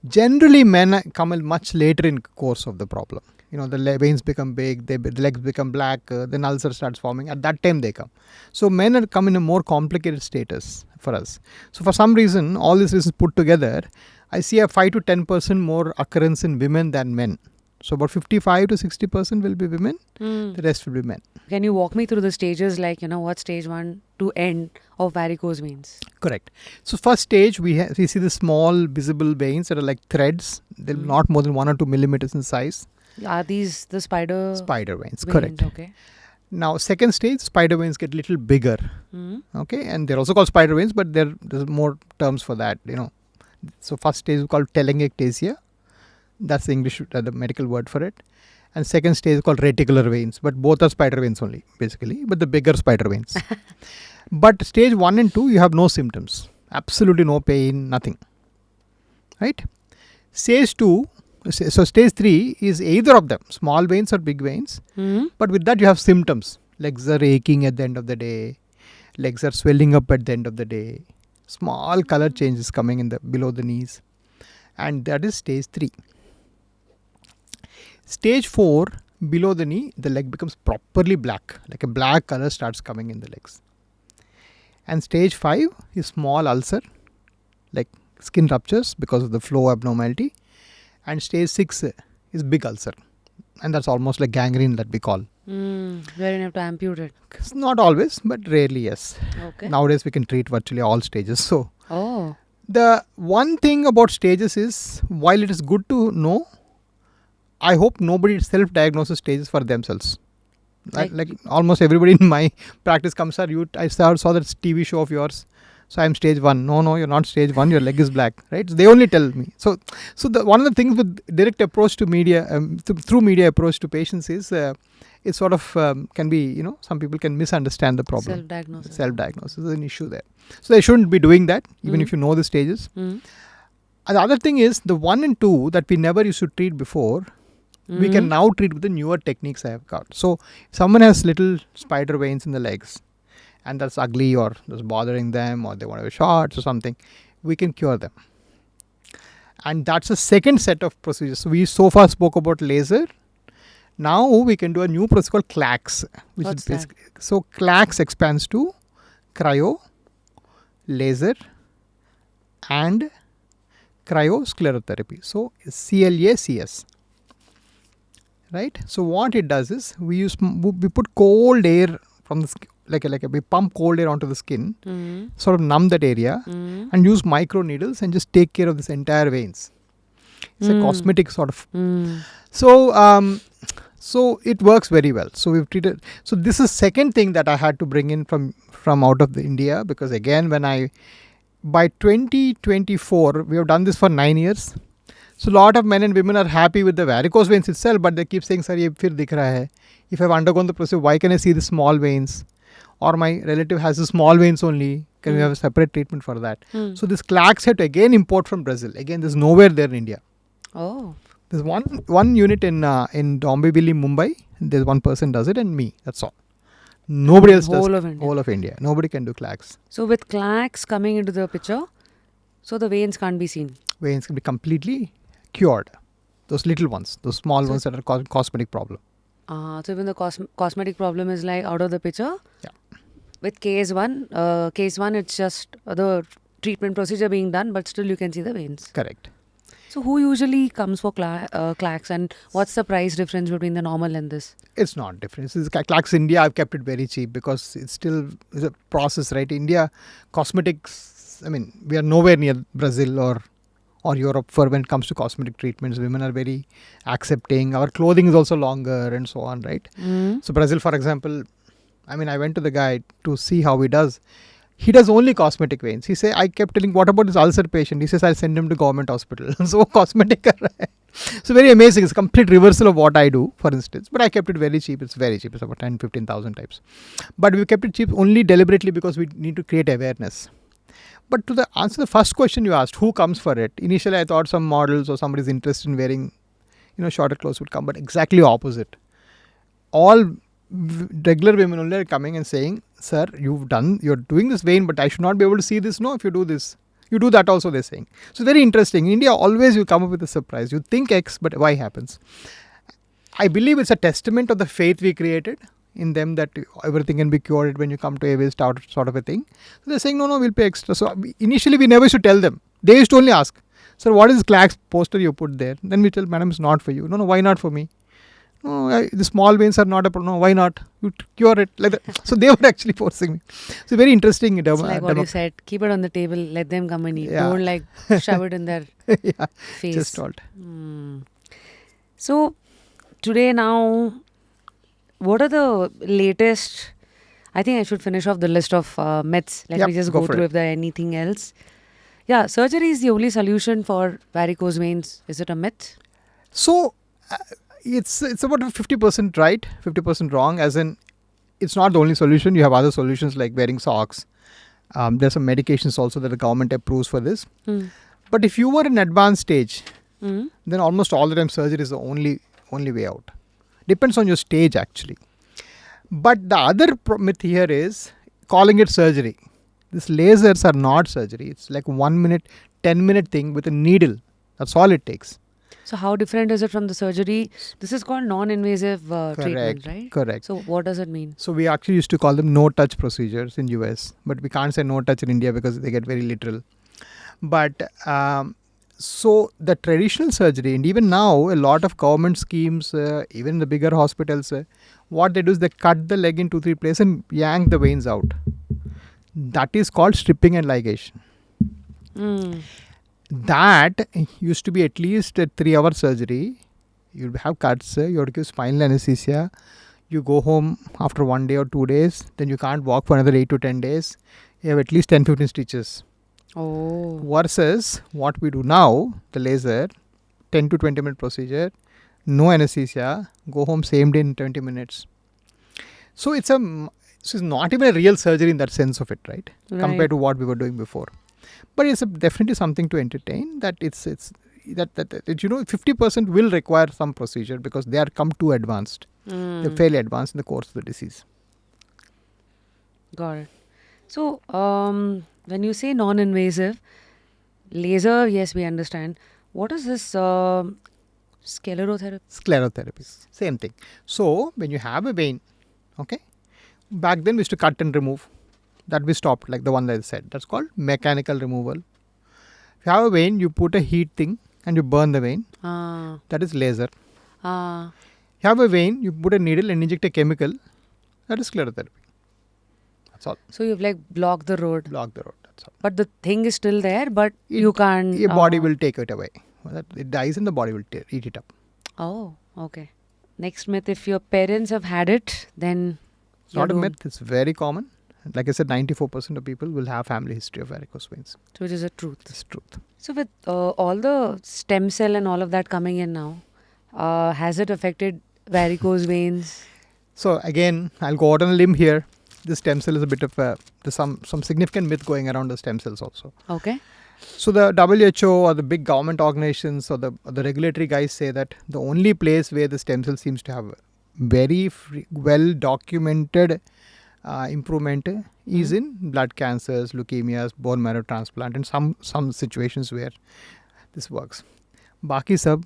Generally, men come much later in course of the problem. The veins become big, the legs become black, then ulcer starts forming. At that time they come. So men come in a more complicated status for us. So for some reason, all these reasons put together, I see a 5 to 10% more occurrence in women than men. So about 55 to 60% will be women, the rest will be men. Can you walk me through the stages, what stage 1 to end of varicose veins? Correct. So first stage, we see the small visible veins that are like threads. They're not more than 1 or 2 millimeters in size. Are these the spider veins? Correct. Okay. Now, second stage, spider veins get a little bigger. Okay, and they're also called spider veins, but there's more terms for that. So first stage is called telangiectasia. That's the English, the medical word for it. And second stage is called reticular veins, but both are spider veins only, basically, but the bigger spider veins. But stage 1 and 2, you have no symptoms, absolutely no pain, nothing, right? Stage 2, so stage 3 is either of them, small veins or big veins, but with that you have symptoms. Legs are aching at the end of the day, legs are swelling up at the end of the day, small color changes coming in the below the knees, and that is stage 3. Stage 4, below the knee, the leg becomes properly black, like a black color starts coming in the legs. And stage 5 is small ulcer, like skin ruptures because of the flow abnormality. And stage 6 is big ulcer, and that's almost like gangrene that we call. Wherein you have to amputate. It's not always, but rarely, yes. Okay. Nowadays we can treat virtually all stages. So Oh. the one thing about stages is, while it is good to know, I hope nobody self-diagnoses stages for themselves. Like almost everybody in my practice comes, sir, I saw that TV show of yours, so I'm stage 1. No, you're not stage 1. Your leg is black, right? So they only tell me. So one of the things with direct approach to media, through media approach to patients is, it sort of can be, some people can misunderstand the problem. Self-diagnosis is an issue there. So they shouldn't be doing that, even if you know the stages. And the other thing is, the 1 and 2 that we never used to treat before, we can now treat with the newer techniques I have got. So if someone has little spider veins in the legs, and that's ugly or that's bothering them, or they want to have shots or something, we can cure them. And that's the second set of procedures. So we so far spoke about laser. Now we can do a new procedure called CLACS. What's that? So CLACS expands to cryo, laser, and cryosclerotherapy. So CLACS. Right? So what it does is, we put cold air from the skin, we pump cold air onto the skin, sort of numb that area, and use micro needles and just take care of this entire veins. It's a cosmetic sort of. So it works very well. So we've treated. So this is second thing that I had to bring in from out of India, because again, by 2024, we have done this for 9 years. So a lot of men and women are happy with the varicose veins itself, but they keep saying, sir, ye fir dikh raha hai. If I've undergone the procedure, why can I see the small veins? Or my relative has the small veins only. Can we have a separate treatment for that? So this CLACS had to again import from Brazil. Again, there's nowhere there in India. Oh. There's one unit in Dombivli, Mumbai. There's one person does it, and me. That's all. Nobody else does. Whole of India. Nobody can do CLACS. So with CLACS coming into the picture, so the veins can't be seen. Veins can be completely cured. Those little ones, those small ones that are causing cosmetic problem. So even the cosmetic problem is like out of the picture. Yeah. With case one, it's just the treatment procedure being done, but still you can see the veins. Correct. So who usually comes for CLACS, and what's the price difference between the normal and this? It's not different. CLACS India, I've kept it very cheap because it's still a process, right? India, cosmetics, we are nowhere near Brazil or Europe for when it comes to cosmetic treatments. Women are very accepting. Our clothing is also longer and so on, right? So Brazil, for example, I went to the guy to see how he does. He does only cosmetic veins. He said, I kept telling, what about this ulcer patient? He says, I'll send him to government hospital. So cosmetic. So very amazing. It's a complete reversal of what I do, for instance. But I kept it very cheap. It's very cheap. It's about 10,000-15,000 types. But we kept it cheap only deliberately because we need to create awareness. But to answer the first question you asked, who comes for it? Initially, I thought some models or somebody's interested in wearing, shorter clothes would come, but exactly opposite. All regular women only are coming and saying, sir, you're doing this vein, but I should not be able to see this. No, if you do this, you do that also, they're saying. So very interesting. In India, always you come up with a surprise. You think X, but Y happens. I believe it's a testament of the faith we created in them that everything can be cured when you come to AVIS sort of a thing. So they're saying, no, we'll pay extra. So initially we never used to tell them. They used to only ask, sir, what is CLACS poster you put there? Then we tell, madam, it's not for you. No, why not for me? No, the small veins are not a problem. No, why not? You cure it. Like that. So they were actually forcing me. So very interesting. It's like what you said, keep it on the table, let them come and eat. Yeah. Don't shove it in their face. Just salt. So today now, what are the latest, I think I should finish off the list of myths. Let me just go through if there are anything else. Yeah, surgery is the only solution for varicose veins. Is it a myth? So, It's about 50% right, 50% wrong. As in, it's not the only solution. You have other solutions like wearing socks. There's some medications also that the government approves for this. But if you were in advanced stage, then almost all the time surgery is the only way out. Depends on your stage actually. But the other myth here is calling it surgery. These lasers are not surgery. It's like 1 minute, 10-minute thing with a needle. That's all it takes. So how different is it from the surgery? This is called non-invasive treatment, right? Correct. So what does it mean? So we actually used to call them no-touch procedures in US, but we can't say no-touch in India because they get very literal. But so the traditional surgery, and even now a lot of government schemes, even in the bigger hospitals, what they do is they cut the leg in 2-3 places and yank the veins out. That is called stripping and ligation. That used to be at least a 3-hour surgery. You have cuts, you have to give spinal anesthesia. You go home after 1 day or 2 days, then you can't walk for another 8 to 10 days. You have at least 10-15 stitches. Oh. Versus what we do now, the laser, 10 to 20 minute procedure, no anesthesia, go home same day in 20 minutes. So it's not even a real surgery in that sense of it, right? Compared to what we were doing before. But it's definitely something to entertain. That it's that 50% will require some procedure because they are come too advanced. They're fairly advanced in the course of the disease. Got it. So when you say non-invasive, laser, yes, we understand. What is this sclerotherapy? Sclerotherapy, same thing. So when you have a vein, okay, back then we used to cut and remove. That we stopped, like the one that I said. That's called mechanical removal. If you have a vein, you put a heat thing and you burn the vein. That is laser. You have a vein, you put a needle and inject a chemical. That is sclerotherapy. That's all. So you've like blocked the road. That's all. But the thing is still there, but you can't. Your body will take it away. It dies and the body will eat it up. Oh, okay. Next myth: if your parents have had it, then it's not a myth. It's very common. Like I said, 94% of people will have family history of varicose veins. So which is a truth. It's truth. So with all the stem cell and all of that coming in now, has it affected varicose veins? So again, I'll go out on a limb here. The stem cell is a bit of there's some significant myth going around the stem cells also. Okay. So the WHO or the big government organizations or the regulatory guys say that the only place where the stem cell seems to have very well documented improvement is in blood cancers, leukemias, bone marrow transplant, and some situations where this works. Baki sab,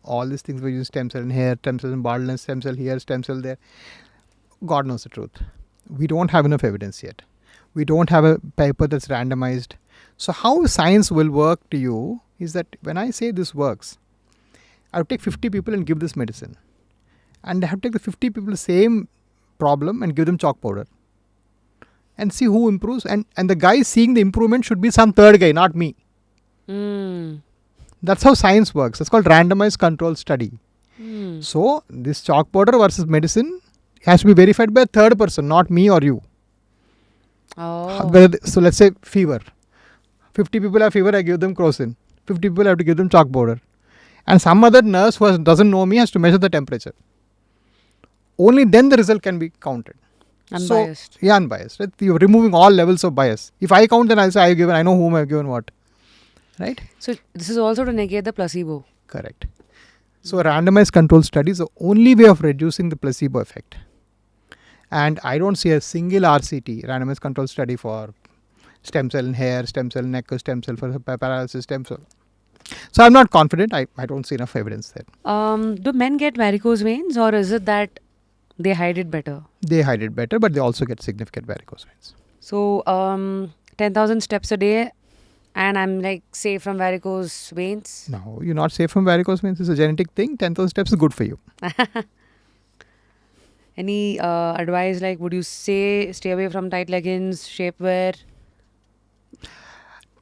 all these things we use stem cell in hair, stem cell in baldness, stem cell here, stem cell there. God knows the truth. We don't have enough evidence yet. We don't have a paper that's randomized. So how science will work to you is that when I say this works, I would take 50 people and give this medicine. And I have to take the 50 people the same problem and give them chalk powder and see who improves, and the guy seeing the improvement should be some third guy, not me. That's how science works. It's called randomized control study. So this chalk powder versus medicine has to be verified by a third person, not me or you. So let's say fever. 50 people have fever, I give them crocin. 50 people have to give them chalk powder, and some other nurse who doesn't know me has to measure the temperature. Only then the result can be counted. Unbiased. So, yeah, unbiased. Right? You're removing all levels of bias. If I count, then I'll say I know whom I've given what. Right? So this is also to negate the placebo. Correct. So a randomized control study is the only way of reducing the placebo effect. And I don't see a single RCT, randomized control study, for stem cell in hair, stem cell in neck, stem cell for paralysis, stem cell. So I'm not confident. I don't see enough evidence there. Do men get varicose veins, or is it that they hide it better? They hide it better, but they also get significant varicose veins. So 10,000 steps a day and I'm like safe from varicose veins? No, you're not safe from varicose veins. It's a genetic thing. 10,000 steps is good for you. Any advice, like would you say stay away from tight leggings, shapewear?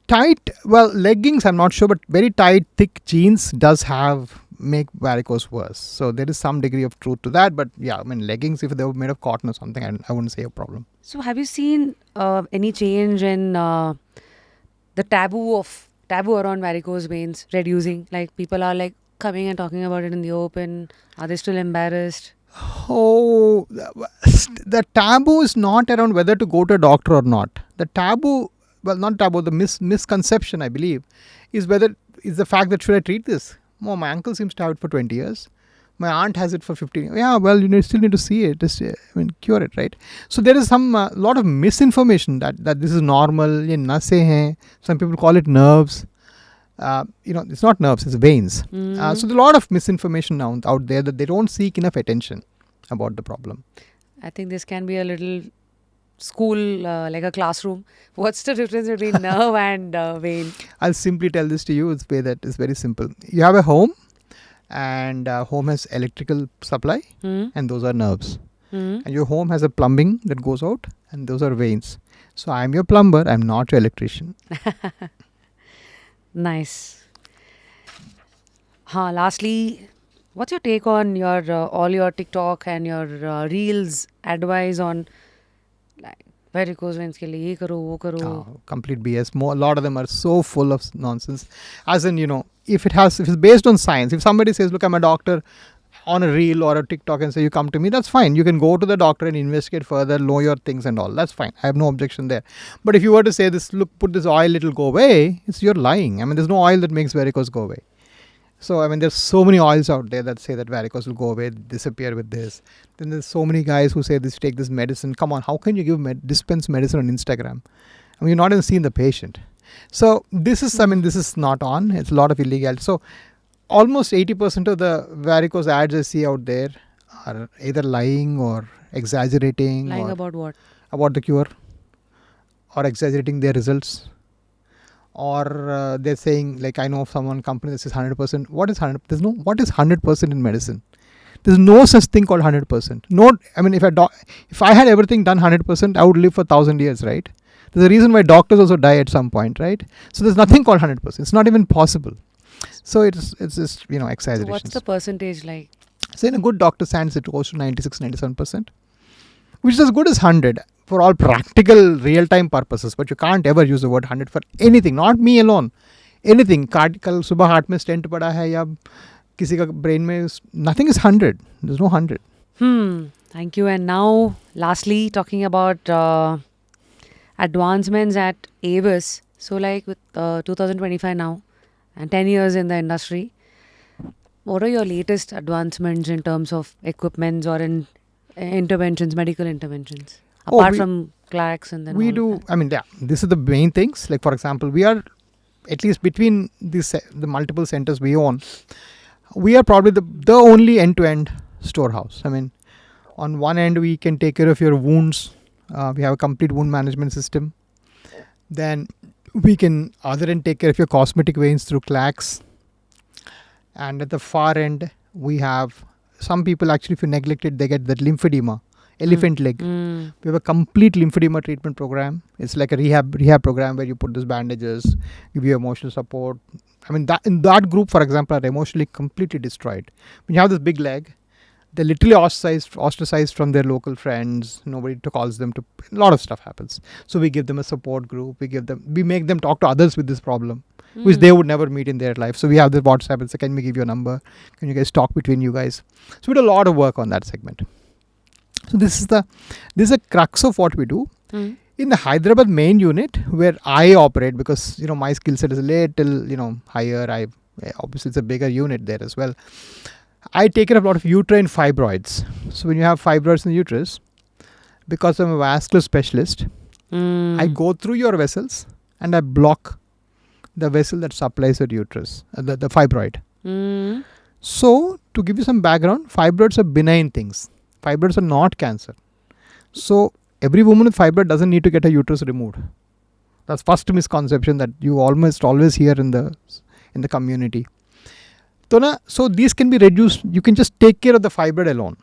Tight, well, leggings I'm not sure, but very tight, thick jeans does make varicose worse. So there is some degree of truth to that. But yeah, I mean, leggings, if they were made of cotton or something, I wouldn't say a problem. So have you seen any change in the taboo around varicose veins reducing? Like people are like coming and talking about it in the open? Are they still embarrassed? Oh, the taboo is not around whether to go to a doctor or not. The taboo, well, not taboo, the misconception, I believe, is the fact that should I treat this? Oh, my uncle seems to have it for 20 years. My aunt has it for 15 years. Yeah, well, still need to see it. Cure it, right? So there is some lot of misinformation that this is normal. Ye nase hain. Some people call it nerves. It's not nerves, it's veins. So there's a lot of misinformation now out there that they don't seek enough attention about the problem. I think this can be a little school, like a classroom. What's the difference between nerve and vein? I'll simply tell this to you. It's way that is very simple. You have a home, and home has electrical supply, and those are nerves. And your home has a plumbing that goes out, and those are veins. So I'm your plumber. I'm not your electrician. Nice. Lastly, what's your take on your all your TikTok and your reels advice on like varicose veins ke liye ye karo wo karo? Complete BS. A lot of them are so full of nonsense. As in, if it's based on science, if somebody says, look, I'm a doctor, on a reel or a TikTok and say you come to me, that's fine. You can go to the doctor and investigate further, know your things and all. That's fine. I have no objection there. But if you were to say this, look, put this oil, it'll go away, you're lying. There's no oil that makes varicose go away. So, there's so many oils out there that say that varicose will go away, disappear with this. Then there's so many guys who say this, take this medicine. Come on, how can you dispense medicine on Instagram? You're not even seeing the patient. So this is not on. It's a lot of illegal. So almost 80% of the varicose ads I see out there are either lying or exaggerating. Lying about what? About the cure, or exaggerating their results. Or they're saying, like, I know of someone company that says 100%. What is 100%? What is 100% in medicine? There's no such thing called 100%. If I had everything done 100%, I would live for 1,000 years, right? There's a reason why doctors also die at some point, right? So there's nothing called 100%. It's not even possible. So it's just, exaggeration. So what's the percentage like? So in a good doctor's hands, it goes to 96, 97%, which is as good as 100 for all practical real-time purposes. But you can't ever use the word 100 for anything, not me alone. Anything. Kal subah heart mein stent pada hai ya kisi ka brain mein, nothing is 100. There's no 100. Thank you. And now, lastly, talking about advancements at AVIS. So like with 2025 now, and 10 years in the industry, what are your latest advancements in terms of equipments or in interventions, medical interventions, apart from clacks and then this is the main things. Like, for example, we are, at least between the multiple centers we own, we are probably the only end-to-end storehouse. On one end, we can take care of your wounds. We have a complete wound management system. Then we can other end take care of your cosmetic veins through clacks. And at the far end, we have some people actually, if you neglect it, they get that lymphedema, elephant leg. We have a complete lymphedema treatment program. It's like a rehab program where you put these bandages, give you emotional support. In that group, for example, are emotionally completely destroyed. When you have this big leg, they're literally ostracized from their local friends. Nobody calls them to. A lot of stuff happens. So we give them a support group. We make them talk to others with this problem, which they would never meet in their life. So we have this WhatsApp and say, can we give you a number? Can you guys talk between you guys? So we do a lot of work on that segment. So this is a crux of what we do. In the Hyderabad main unit where I operate, because my skill set is a little higher. Obviously it's a bigger unit there as well. I take care of a lot of uterine fibroids. So when you have fibroids in the uterus, because I'm a vascular specialist, I go through your vessels and I block the vessel that supplies your uterus, the fibroid. So to give you some background, fibroids are benign things. Fibroids are not cancer. So every woman with fibroid doesn't need to get her uterus removed. That's first misconception that you almost always hear in the community. So these can be reduced. You can just take care of the fibroid alone.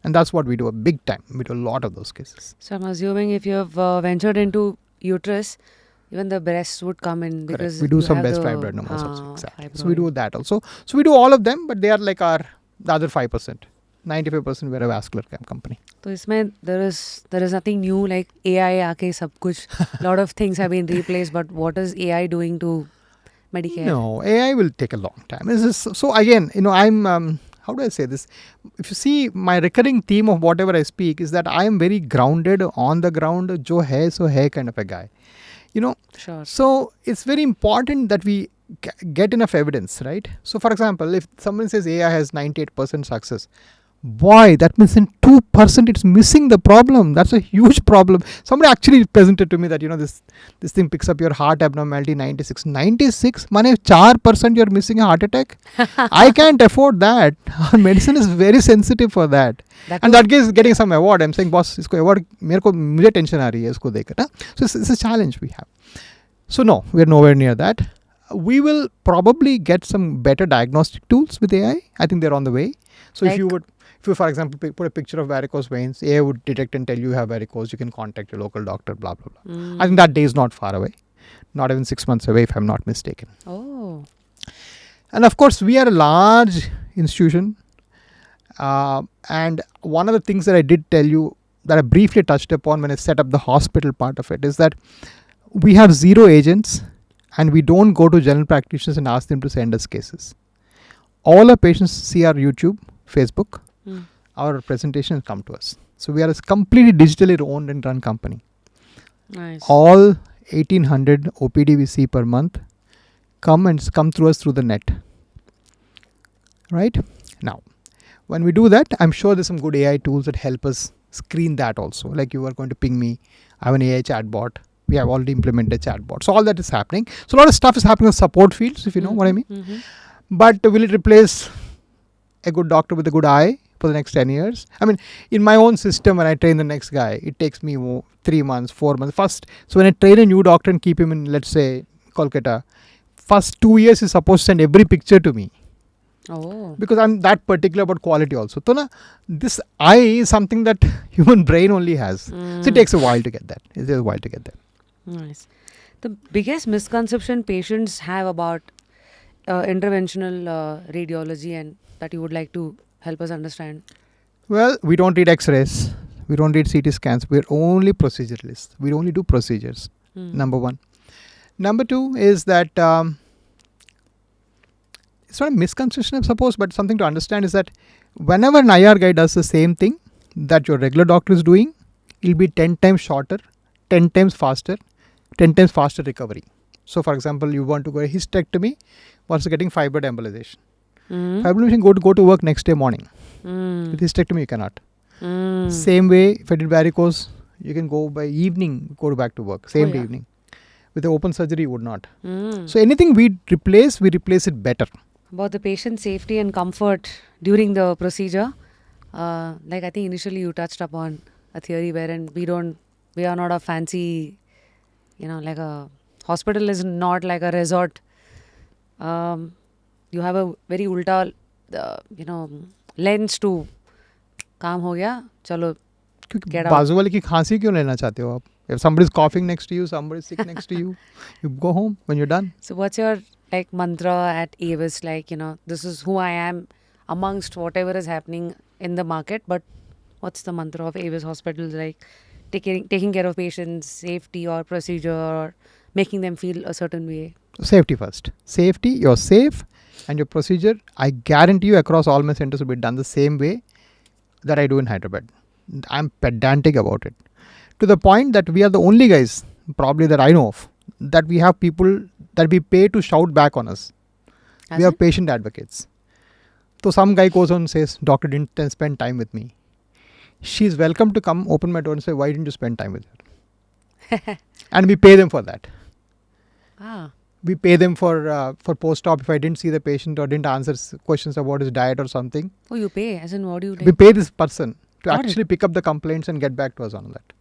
And that's what we do, a big time. We do a lot of those cases. So I'm assuming if you have ventured into uterus, even the breasts would come in. Because we do some breast fibroid also. Exactly. So we do that also. So we do all of them, but they are like the other 5%. 95% we're a vascular company. So there is nothing new like AI aake sab kuch. Lot of things have been replaced, but what is AI doing to Medicare? No, AI will take a long time. So again, I'm how do I say this? If you see my recurring theme of whatever I speak is that I am very grounded on the ground, jo hai so hai kind of a guy. Sure. So it's very important that we get enough evidence, right? So for example, if someone says AI has 98% success, boy, that means in 2% it's missing the problem. That's a huge problem. Somebody actually presented to me that this thing picks up your heart abnormality 96 mane 4% you're missing a heart attack. I can't afford that. Our medicine is very sensitive for that. That is getting some award. I'm saying boss isko award mujhe tension aa rahi hai isko dekh kar. So it's a challenge we have. So no, we're nowhere near that. We will probably get some better diagnostic tools with AI. I think they're on the way. So if you for example put a picture of varicose veins, AI would detect and tell you have varicose, you can contact your local doctor, blah blah blah. I think that day is not far away, not even 6 months away if I'm not mistaken. And of course we are a large institution, and one of the things that I did tell you that I briefly touched upon when I set up the hospital part of it is that we have 0 agents and we don't go to general practitioners and ask them to send us cases. All our patients see our YouTube, Facebook, our presentations come to us. So we are a completely digitally owned and run company. Nice. All 1800 OPD we see per month come through us through the net. Right? Now, when we do that, I'm sure there's some good AI tools that help us screen that also. Like you are going to ping me, I have an AI chatbot. We have already implemented chatbot. So all that is happening. So a lot of stuff is happening in support fields, if you know what I mean. But will it replace a good doctor with a good eye for the next 10 years? I mean, in my own system, when I train the next guy, it takes me 3 months, 4 months. First, so when I train a new doctor and keep him in, let's say, Kolkata, first 2 years he's supposed to send every picture to me. Because I'm that particular about quality also. So this eye is something that human brain only has. So it takes a while to get that. It takes a while to get there. Nice. The biggest misconception patients have about interventional radiology and that you would like to help us understand? Well, we don't read x-rays. We don't read CT scans. We're only proceduralists. We only do procedures. Number one. Number two is that it's not a misconception, I suppose, but something to understand is that whenever an IR guy does the same thing that your regular doctor is doing, it'll be 10 times shorter, 10 times faster, 10 times faster recovery. So, for example, you want to go a hysterectomy versus getting fibroid embolization. Fibroid embolization, go to work next day morning. With hysterectomy, you cannot. Same way, if I did varicose, you can go by evening, go back to work. Same day evening. With the open surgery, you would not. So, anything we replace it better. About the patient safety and comfort during the procedure, like I think initially you touched upon a theory wherein we are not a fancy, like a hospital is not like a resort. You have a very ulta, lens to काम हो गया, चलो get out. बाजू वाले की खांसी क्यों लेना चाहते हो आप? If somebody is coughing next to you, somebody is sick next to you, you go home when you're done. So what's your mantra at AVIS? This is who I am amongst whatever is happening in the market. But what's the mantra of AVIS hospitals? Taking care of patients, safety or procedure, or making them feel a certain way. Safety first. Safety, you're safe, and your procedure, I guarantee you, across all my centers will be done the same way that I do in Hyderabad. I'm pedantic about it. To the point that we are the only guys, probably that I know of, that we have people that we pay to shout back on us. We have patient advocates. So some guy goes on and says, doctor didn't spend time with me. She's welcome to come open my door and say, why didn't you spend time with her? And we pay them for that. We pay them for post-op if I didn't see the patient or didn't answer questions about his diet or something. Oh, you pay? As in what do you do? We pay this person to actually pick up the complaints and get back to us on that.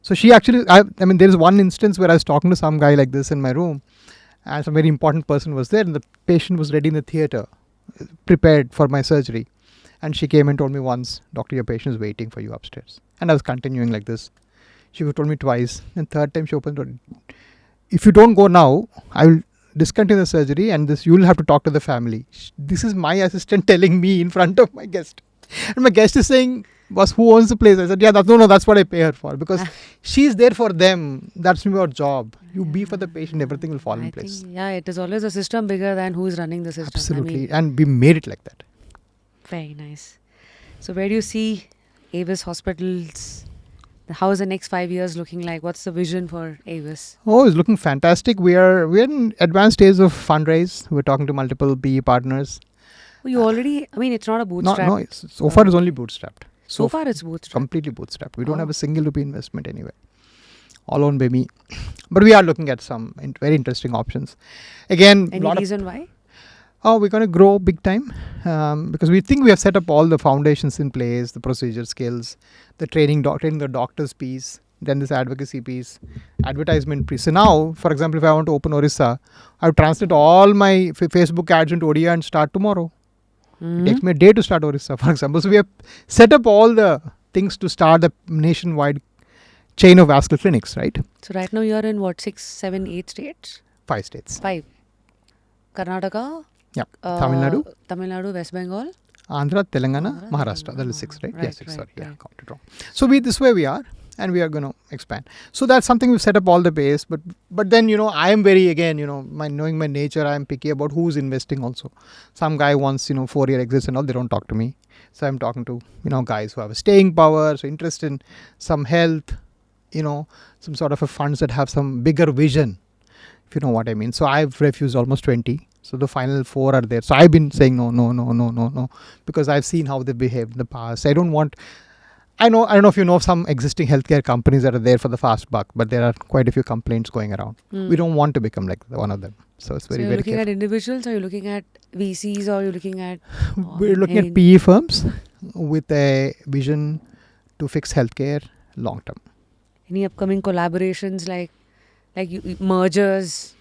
So she actually, I mean, there is one instance where I was talking to some guy like this in my room and some very important person was there and the patient was ready in the theatre, prepared for my surgery. And she came and told me once, doctor, your patient is waiting for you upstairs. And I was continuing like this. She told me twice. And third time she opened the door. If you don't go now, I will discontinue the surgery and you will have to talk to the family. This is my assistant telling me in front of my guest. And my guest is saying, boss, who owns the place? I said, yeah, that's what I pay her for, because she's there for them. That's your job. You be for the patient, everything will fall in place. Think, it is always a system bigger than who is running the system. Absolutely. And we made it like that. Very nice. So where do you see AVIS hospitals? How is the next 5 years looking like? What's the vision for AVIS? Oh, it's looking fantastic. We're in advanced stage of fundraise. We're talking to multiple PE partners. Oh, you already, it's not a bootstrap. No, so far it's only bootstrapped. So far it's bootstrapped. Completely bootstrapped. We don't have a single rupee investment anywhere. All owned by me. But we are looking at some very interesting options. Again, any reason why? Oh, we're going to grow big time, because we think we have set up all the foundations in place, the procedure skills, the training the doctors piece, then this advocacy piece, advertisement piece. So now, for example, if I want to open Orissa, I would translate all my Facebook ads into Odia and start tomorrow. It takes me a day to start Orissa, for example. So we have set up all the things to start the nationwide chain of vascular clinics, right? So right now you are in what, 6, 7, 8 states? 5 states. 5. Karnataka? Yeah. Tamil Nadu, West Bengal? Andhra, Telangana, Maharashtra. That is 6, right? Yes, 6. Sorry, right. I counted wrong. So this way we are, and we are going to expand. So that's something we've set up all the base. But then, I am very, again, knowing my nature, I am picky about who's investing also. Some guy wants, 4-year exits and all, they don't talk to me. So I'm talking to, guys who have a staying power, so interest in some health, some sort of a funds that have some bigger vision, if you know what I mean. So I've refused almost 20. So the final 4 are there. So I've been saying no, because I've seen how they behaved in the past. I don't know if you know some existing healthcare companies that are there for the fast buck, but there are quite a few complaints going around. We don't want to become like one of them. So it's very, so very looking careful. at individuals, or you're looking at VCs, or you're looking at... We're looking at PE firms with a vision to fix healthcare long term. Any upcoming collaborations like mergers?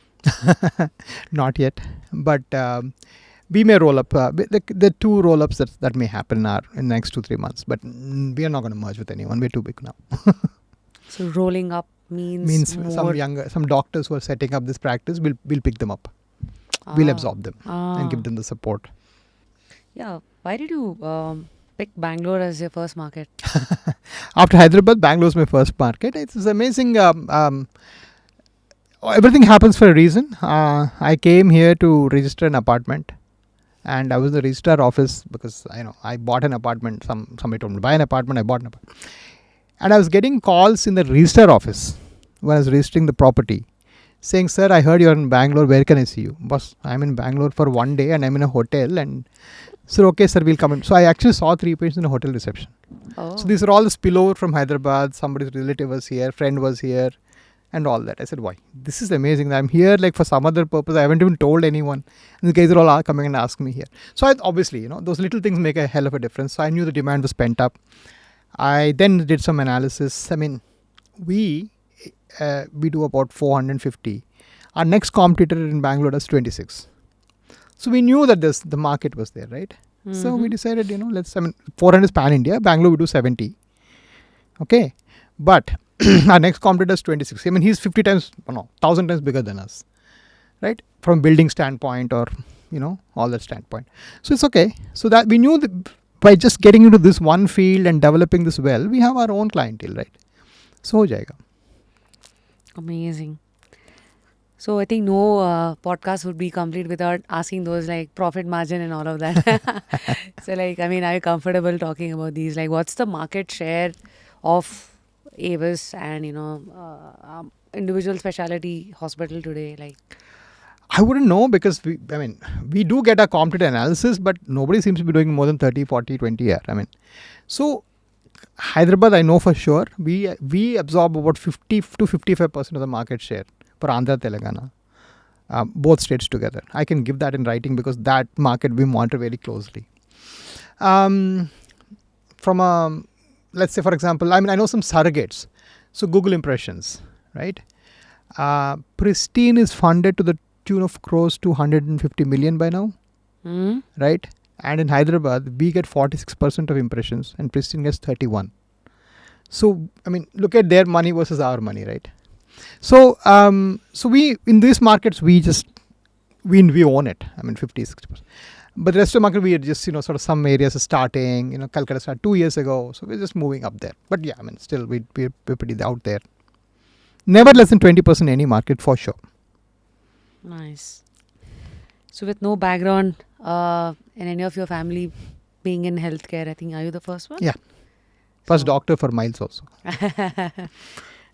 Not yet, but we may roll up. The 2 roll-ups that may happen are in the next 2-3 months, but we are not going to merge with anyone. We're too big now. So rolling up means more... some doctors who are setting up this practice, we'll pick them up. We'll absorb them and give them the support. Yeah. Why did you pick Bangalore as your first market? After Hyderabad, Bangalore is my first market. It's amazing. Everything happens for a reason. I came here to register an apartment, and I was in the registrar office because I bought an apartment. Somebody told me to buy an apartment. I bought an apartment, and I was getting calls in the registrar office when I was registering the property, saying, "Sir, I heard you're in Bangalore. Where can I see you?" "Boss, I'm in Bangalore for 1 day, and I'm in a hotel." And sir, okay, sir, we'll come in. So I actually saw 3 patients in a hotel reception. Oh. So these are all the spillover from Hyderabad. Somebody's relative was here, friend was here, and all that. I said, why? This is amazing. I'm here like for some other purpose. I haven't even told anyone. And the guys are all coming and asking me here. So obviously, those little things make a hell of a difference. So I knew the demand was pent up. I then did some analysis. We do about 450. Our next competitor in Bangalore does 26. So we knew that the market was there, right? Mm-hmm. So we decided, 400 is pan-India. Bangalore we do 70. Okay. But our next competitor is 26. He's 1,000 times bigger than us, right? From building standpoint or, all that standpoint. So it's okay. So that we knew that by just getting into this one field and developing this well, we have our own clientele, right? So ho jayega. Amazing. So I think no podcast would be complete without asking those like profit margin and all of that. So are you comfortable talking about these? Like what's the market share of AVIS and individual specialty hospital today? I wouldn't know because we do get a competitor analysis, but nobody seems to be doing more than 30, 40, 20 year. So Hyderabad, I know for sure, we absorb about 50 to 55% of the market share for Andhra, Telangana, both states together. I can give that in writing because that market we monitor very closely. Let's say, for example, I know some surrogates. So Google impressions, right? Pristine is funded to the tune of crores to 150 million by now, right? And in Hyderabad, we get 46% of impressions and Pristine gets 31. So, look at their money versus our money, right? So, we in these markets, we just we own it. I mean, 50-60%. But the rest of the market, we are just, sort of some areas are starting. Calcutta started 2 years ago. So we're just moving up there. But yeah, I mean, still, we're pretty out there. Never less than 20% any market for sure. Nice. So with no background in any of your family being in healthcare, I think, are you the first one? Yeah. First doctor for miles also.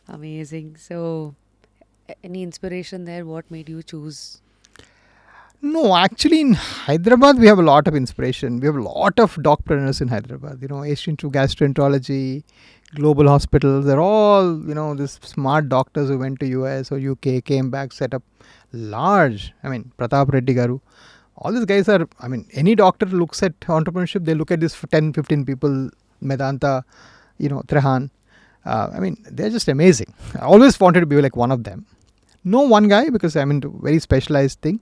Amazing. So any inspiration there? What made you choose? No, actually in Hyderabad, we have a lot of inspiration. We have a lot of doc-preneurs in Hyderabad. Asian through gastroenterology, global hospitals. They're all, these smart doctors who went to US or UK, came back, set up large. I mean, Pratap Reddy Garu. All these guys are, any doctor looks at entrepreneurship, they look at this for 10, 15 people, Medanta, Trehan. They're just amazing. I always wanted to be like one of them. No one guy, because I'm into very specialized thing.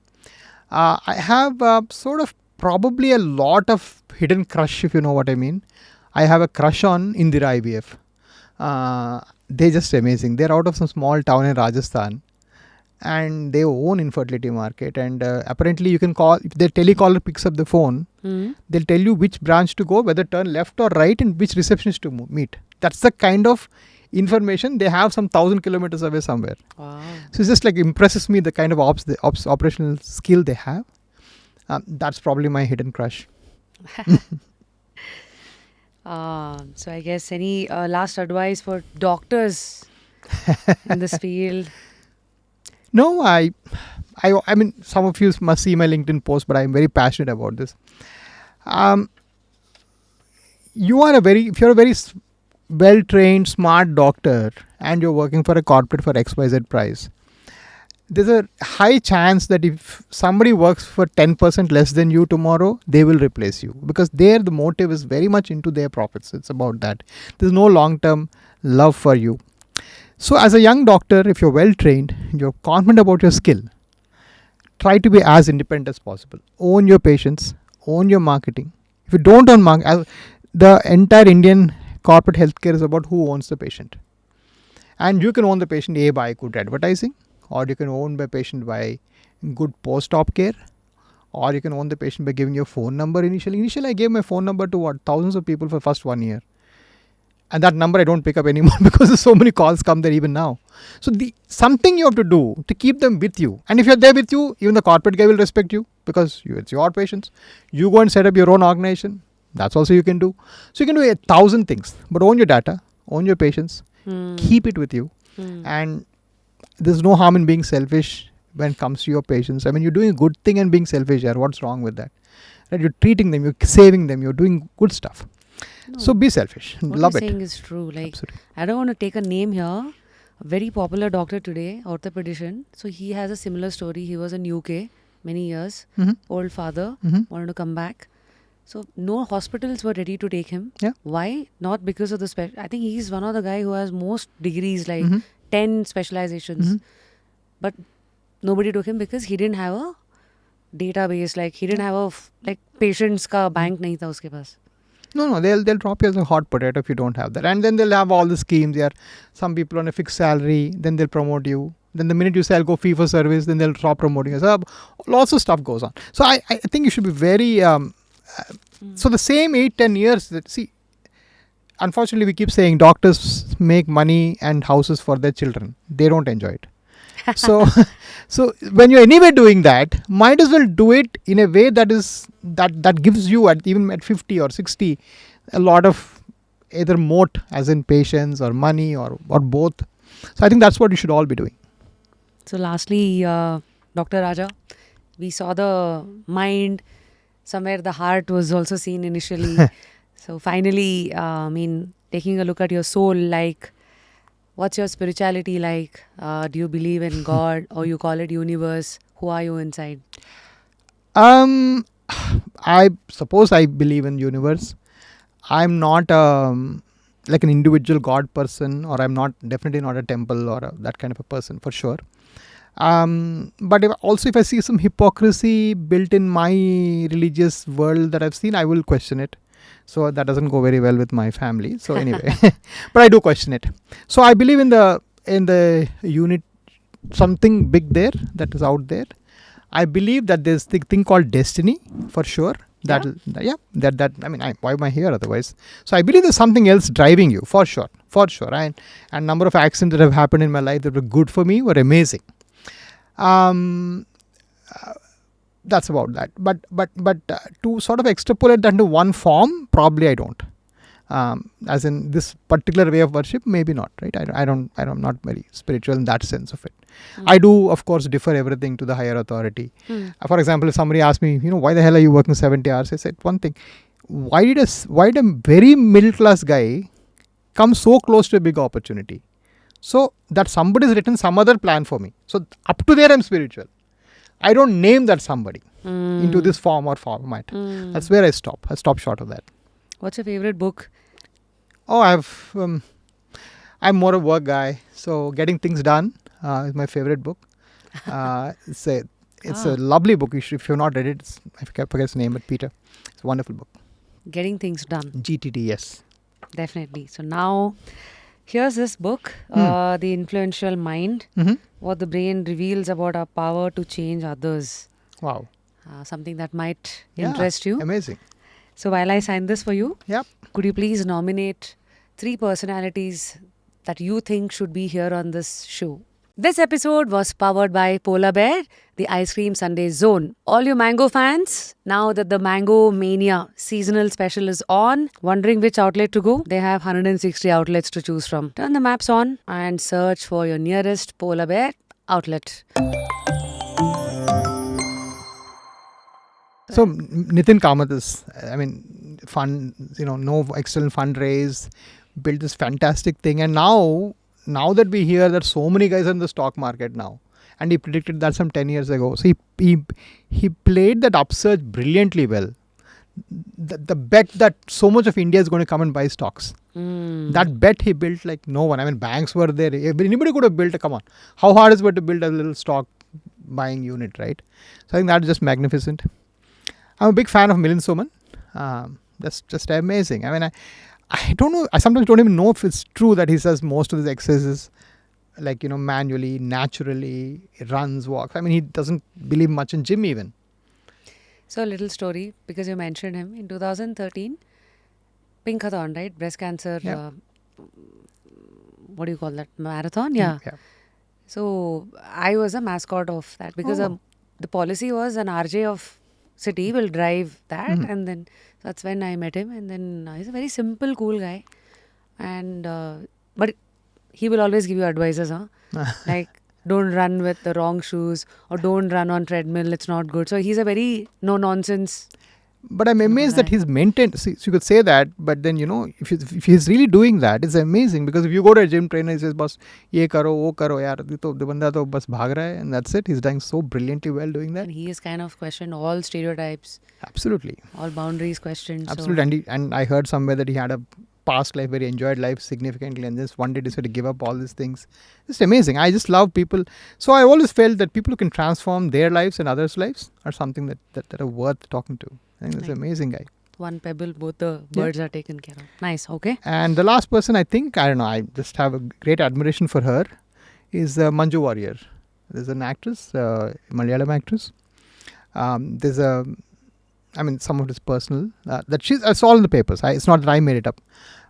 I have sort of probably a lot of hidden crush, if you know what I mean. I have a crush on Indira IVF. They're just amazing. They're out of some small town in Rajasthan. And they own infertility market. And apparently you can call, if the telecaller picks up the phone, they'll tell you which branch to go, whether turn left or right, and which receptionist to meet. That's the kind of information they have some 1,000 kilometers away somewhere. Wow. So it's just like impresses me the kind of operational skill they have. That's probably my hidden crush. So I guess any last advice for doctors in this field? No, I mean, some of you must see my LinkedIn post, but I'm very passionate about this. If you're a very well-trained, smart doctor and you're working for a corporate for XYZ price, there's a high chance that if somebody works for 10% less than you tomorrow, they will replace you, because the motive is very much into their profits. It's about that. There's no long-term love for you. So as a young doctor, if you're well-trained, you're confident about your skill, try to be as independent as possible. Own your patients, own your marketing. If you don't own marketing, the entire Indian corporate healthcare is about who owns the patient. And you can own the patient by good advertising, or you can own the patient by good post-op care, or you can own the patient by giving your phone number initially. Initially, I gave my phone number to thousands of people for first 1 year. And that number I don't pick up anymore because there's so many calls come there even now. So something you have to do to keep them with you. And if you're there with you, even the corporate guy will respect you because it's your patients. You go and set up your own organization. That's also you can do. So you can do 1,000 things, but own your data, own your patients, keep it with you. And there's no harm in being selfish when it comes to your patients. I mean, you're doing a good thing and being selfish here. What's wrong with that? Right? You're treating them, you're saving them, you're doing good stuff. No. So be selfish. Love it. What you're saying is true. Like, absolutely. I don't want to take a name here. A very popular doctor today, orthopedician. So he has a similar story. He was in UK many years. Old father, wanted to come back. So no hospitals were ready to take him. Yeah. Why? Not because of the I think he's one of the guy who has most degrees, like 10 specializations. But nobody took him because he didn't have a database. Like he didn't have a patients ka bank nahi tha uske paas. No, they'll drop you as a hot potato if you don't have that. And then they'll have all the schemes there. Some people on a fixed salary, then they'll promote you. Then the minute you say, I'll go fee for service, then they'll stop promoting you. So lots of stuff goes on. So I think you should be very... So the same 8-10 years, unfortunately we keep saying doctors make money and houses for their children. They don't enjoy it. So when you're anyway doing that, might as well do it in a way that gives you even at 50 or 60 a lot of either moat, as in patience or money or both. So I think that's what you should all be doing. So lastly, Dr. Rajah, we saw the mind, somewhere the heart was also seen initially. So finally, taking a look at your soul, like, what's your spirituality like? Do you believe in God, or you call it universe? Who are you inside? I suppose I believe in universe. I'm not like an individual God person, or I'm definitely not a temple or that kind of a person for sure. But if I see some hypocrisy built in my religious world that I've seen, I will question it. So that doesn't go very well with my family. So anyway, but I do question it. So I believe in the unit, something big there that is out there. I believe that there's the thing called destiny for sure. Why am I here otherwise? So I believe there's something else driving you for sure. And number of accidents that have happened in my life that were good for me were amazing. That's about that. But to sort of extrapolate that into one form, probably I don't. As in this particular way of worship, maybe not, right? I'm not very spiritual in that sense of it. I do, of course, defer everything to the higher authority. For example, if somebody asked me, why the hell are you working 70 hours? I said one thing: why did a very middle class guy come so close to a big opportunity? So that somebody's written some other plan for me. So up to there, I'm spiritual. I don't name that somebody into this form or format. That's where I stop. I stop short of that. What's your favorite book? Oh, I'm more a work guy. So Getting Things Done is my favorite book. It's a lovely book. If you've not read it, I forget his name, but Peter. It's a wonderful book. Getting Things Done. GTD, yes. Definitely. So now, here's this book, The Influential Mind, what the brain reveals about our power to change others. Wow. Something that might interest you. Amazing. So while I sign this for you, Yep. could you please nominate 3 personalities that you think should be here on this show? This episode was powered by Polar Bear, the Ice Cream Sundae Zone. All you mango fans, now that the Mango Mania seasonal special is on, wondering which outlet to go? They have 160 outlets to choose from. Turn the maps on and search for your nearest Polar Bear outlet. So Nitin Kamath is, no external fundraise, built this fantastic thing, and now that we hear that so many guys are in the stock market now, and he predicted that some 10 years ago. So he played that upsurge brilliantly well. The bet that so much of India is going to come and buy stocks. That bet he built like no one. Banks were there. Anybody could have built come on. How hard is it to build a little stock buying unit, right? So I think that's just magnificent. I'm a big fan of Milind Soman. That's just amazing. I don't know. I sometimes don't even know if it's true that he says most of his exercises manually, naturally, runs, walks. He doesn't believe much in gym even. So a little story, because you mentioned him. In 2013, Pinkathon, right? Breast cancer, what do you call that? Marathon? Yeah. So I was a mascot of that because the policy was an RJ of city will drive that, and then that's when I met him. And then he's a very simple, cool guy, and but he will always give you advices, like don't run with the wrong shoes or don't run on treadmill, it's not good. So he's a very no nonsense. But I'm amazed that he's maintained. See, so you could say that, but then if he's really doing that, it's amazing, because if you go to a gym trainer, he says, "Boss, ye karo, wo karo, yaar." The banda to bas bhag raha hai, and that's it. He's doing so brilliantly well doing that. And he has kind of questioned all stereotypes. Absolutely. All boundaries questioned. Absolutely. So. And I heard somewhere that he had a past life where he enjoyed life significantly, and just one day decided to give up all these things. It's amazing. I just love people. So I always felt that people who can transform their lives and others' lives are something that are worth talking to. I think that's an amazing guy. One pebble, both the birds are taken care of. Nice, okay. And the last person, I just have a great admiration for her, is Manju Warrior. There's an actress, Malayalam actress. Some of this personal, it's all in the papers. It's not that I made it up.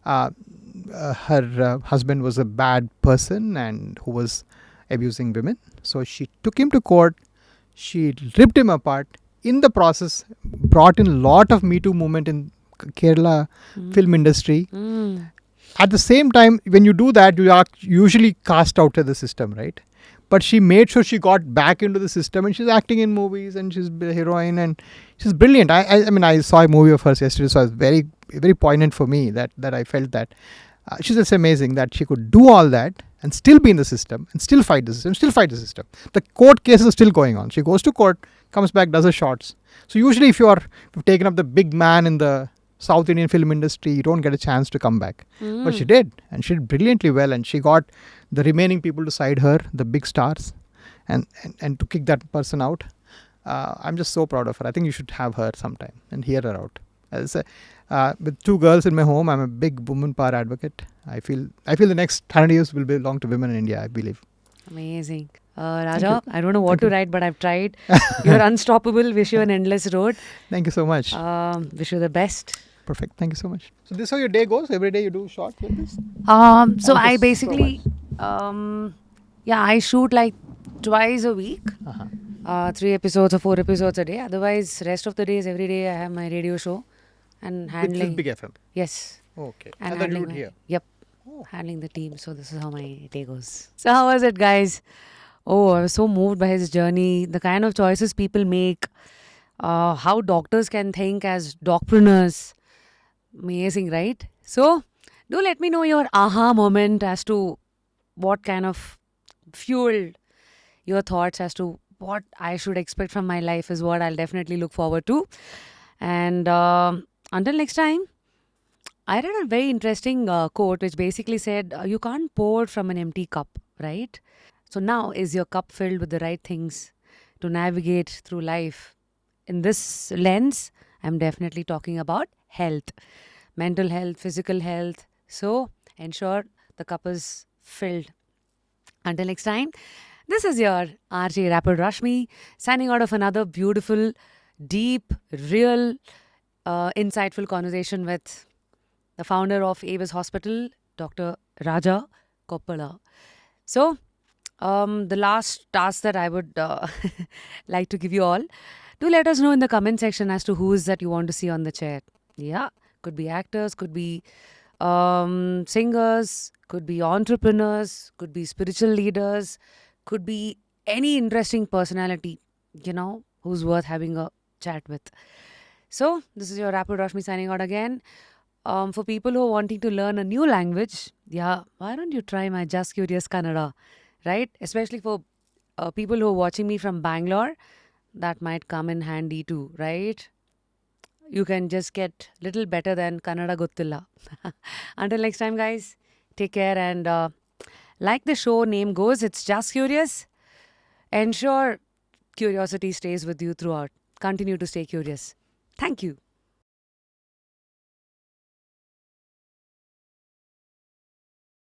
Her husband was a bad person and who was abusing women. So she took him to court. She ripped him apart. In the process, brought in a lot of Me Too movement in Kerala film industry. At the same time, when you do that, you are usually cast out of the system, right? But she made sure she got back into the system, and she's acting in movies, and she's a heroine, and she's brilliant. I saw a movie of hers yesterday, so it was very, very poignant for me that I felt that she's just amazing that she could do all that and still be in the system and still fight the system. The court case is still going on. She goes to court, comes back, does her shots. So usually if you've taken up the big man in the South Indian film industry, you don't get a chance to come back. But she did, and she did brilliantly well, and she got the remaining people to side her, the big stars, and to kick that person out. I'm just so proud of her. I think you should have her sometime and hear her out. With 2 girls in my home, I'm a big woman power advocate. I feel the next 100 years will belong to women in India, I believe. Amazing. Rajah, I don't know what to write, but I've tried. You're unstoppable. Wish you an endless road. Thank you so much. Wish you the best. Perfect. Thank you so much. So this is how your day goes? Every day you do short with this? So And I just basically, I shoot like twice a week. Uh-huh. 3 episodes or 4 episodes a day. Otherwise, rest of the days, every day I have my radio show and handling. With Big FM? Yes. Okay. And And then you handling do it here? Yep. Oh. Handling the team. So this is how my day goes. So how was it, guys? Oh, I was so moved by his journey. The kind of choices people make. How doctors can think as doc-preneurs. Amazing, right? So do let me know your aha moment as to what kind of fueled your thoughts as to what I should expect from my life is what I'll definitely look forward to. And until next time, I read a very interesting quote which basically said, you can't pour from an empty cup, right? So now is your cup filled with the right things to navigate through life? In this lens, I'm definitely talking about health, mental health, physical health. So ensure the cup is filled. Until next time, this is your RJ Rapid Rashmi signing out of another beautiful, deep, real, insightful conversation with the founder of AVIS Hospital, Dr. Rajah Koppala. So, the last task that I would like to give you all, do let us know in the comment section as to who is that you want to see on the chair. Yeah, could be actors, could be singers, could be entrepreneurs, could be spiritual leaders, could be any interesting personality, who's worth having a chat with. So, this is your Rapid Rashmi signing out again. For people who are wanting to learn a new language, why don't you try my Just Curious Kannada, right? Especially for people who are watching me from Bangalore, that might come in handy too, right? You can just get little better than Kannada Gottilla. Until next time, guys, take care and like the show name goes, it's Just Curious. Ensure curiosity stays with you throughout. Continue to stay curious. Thank you.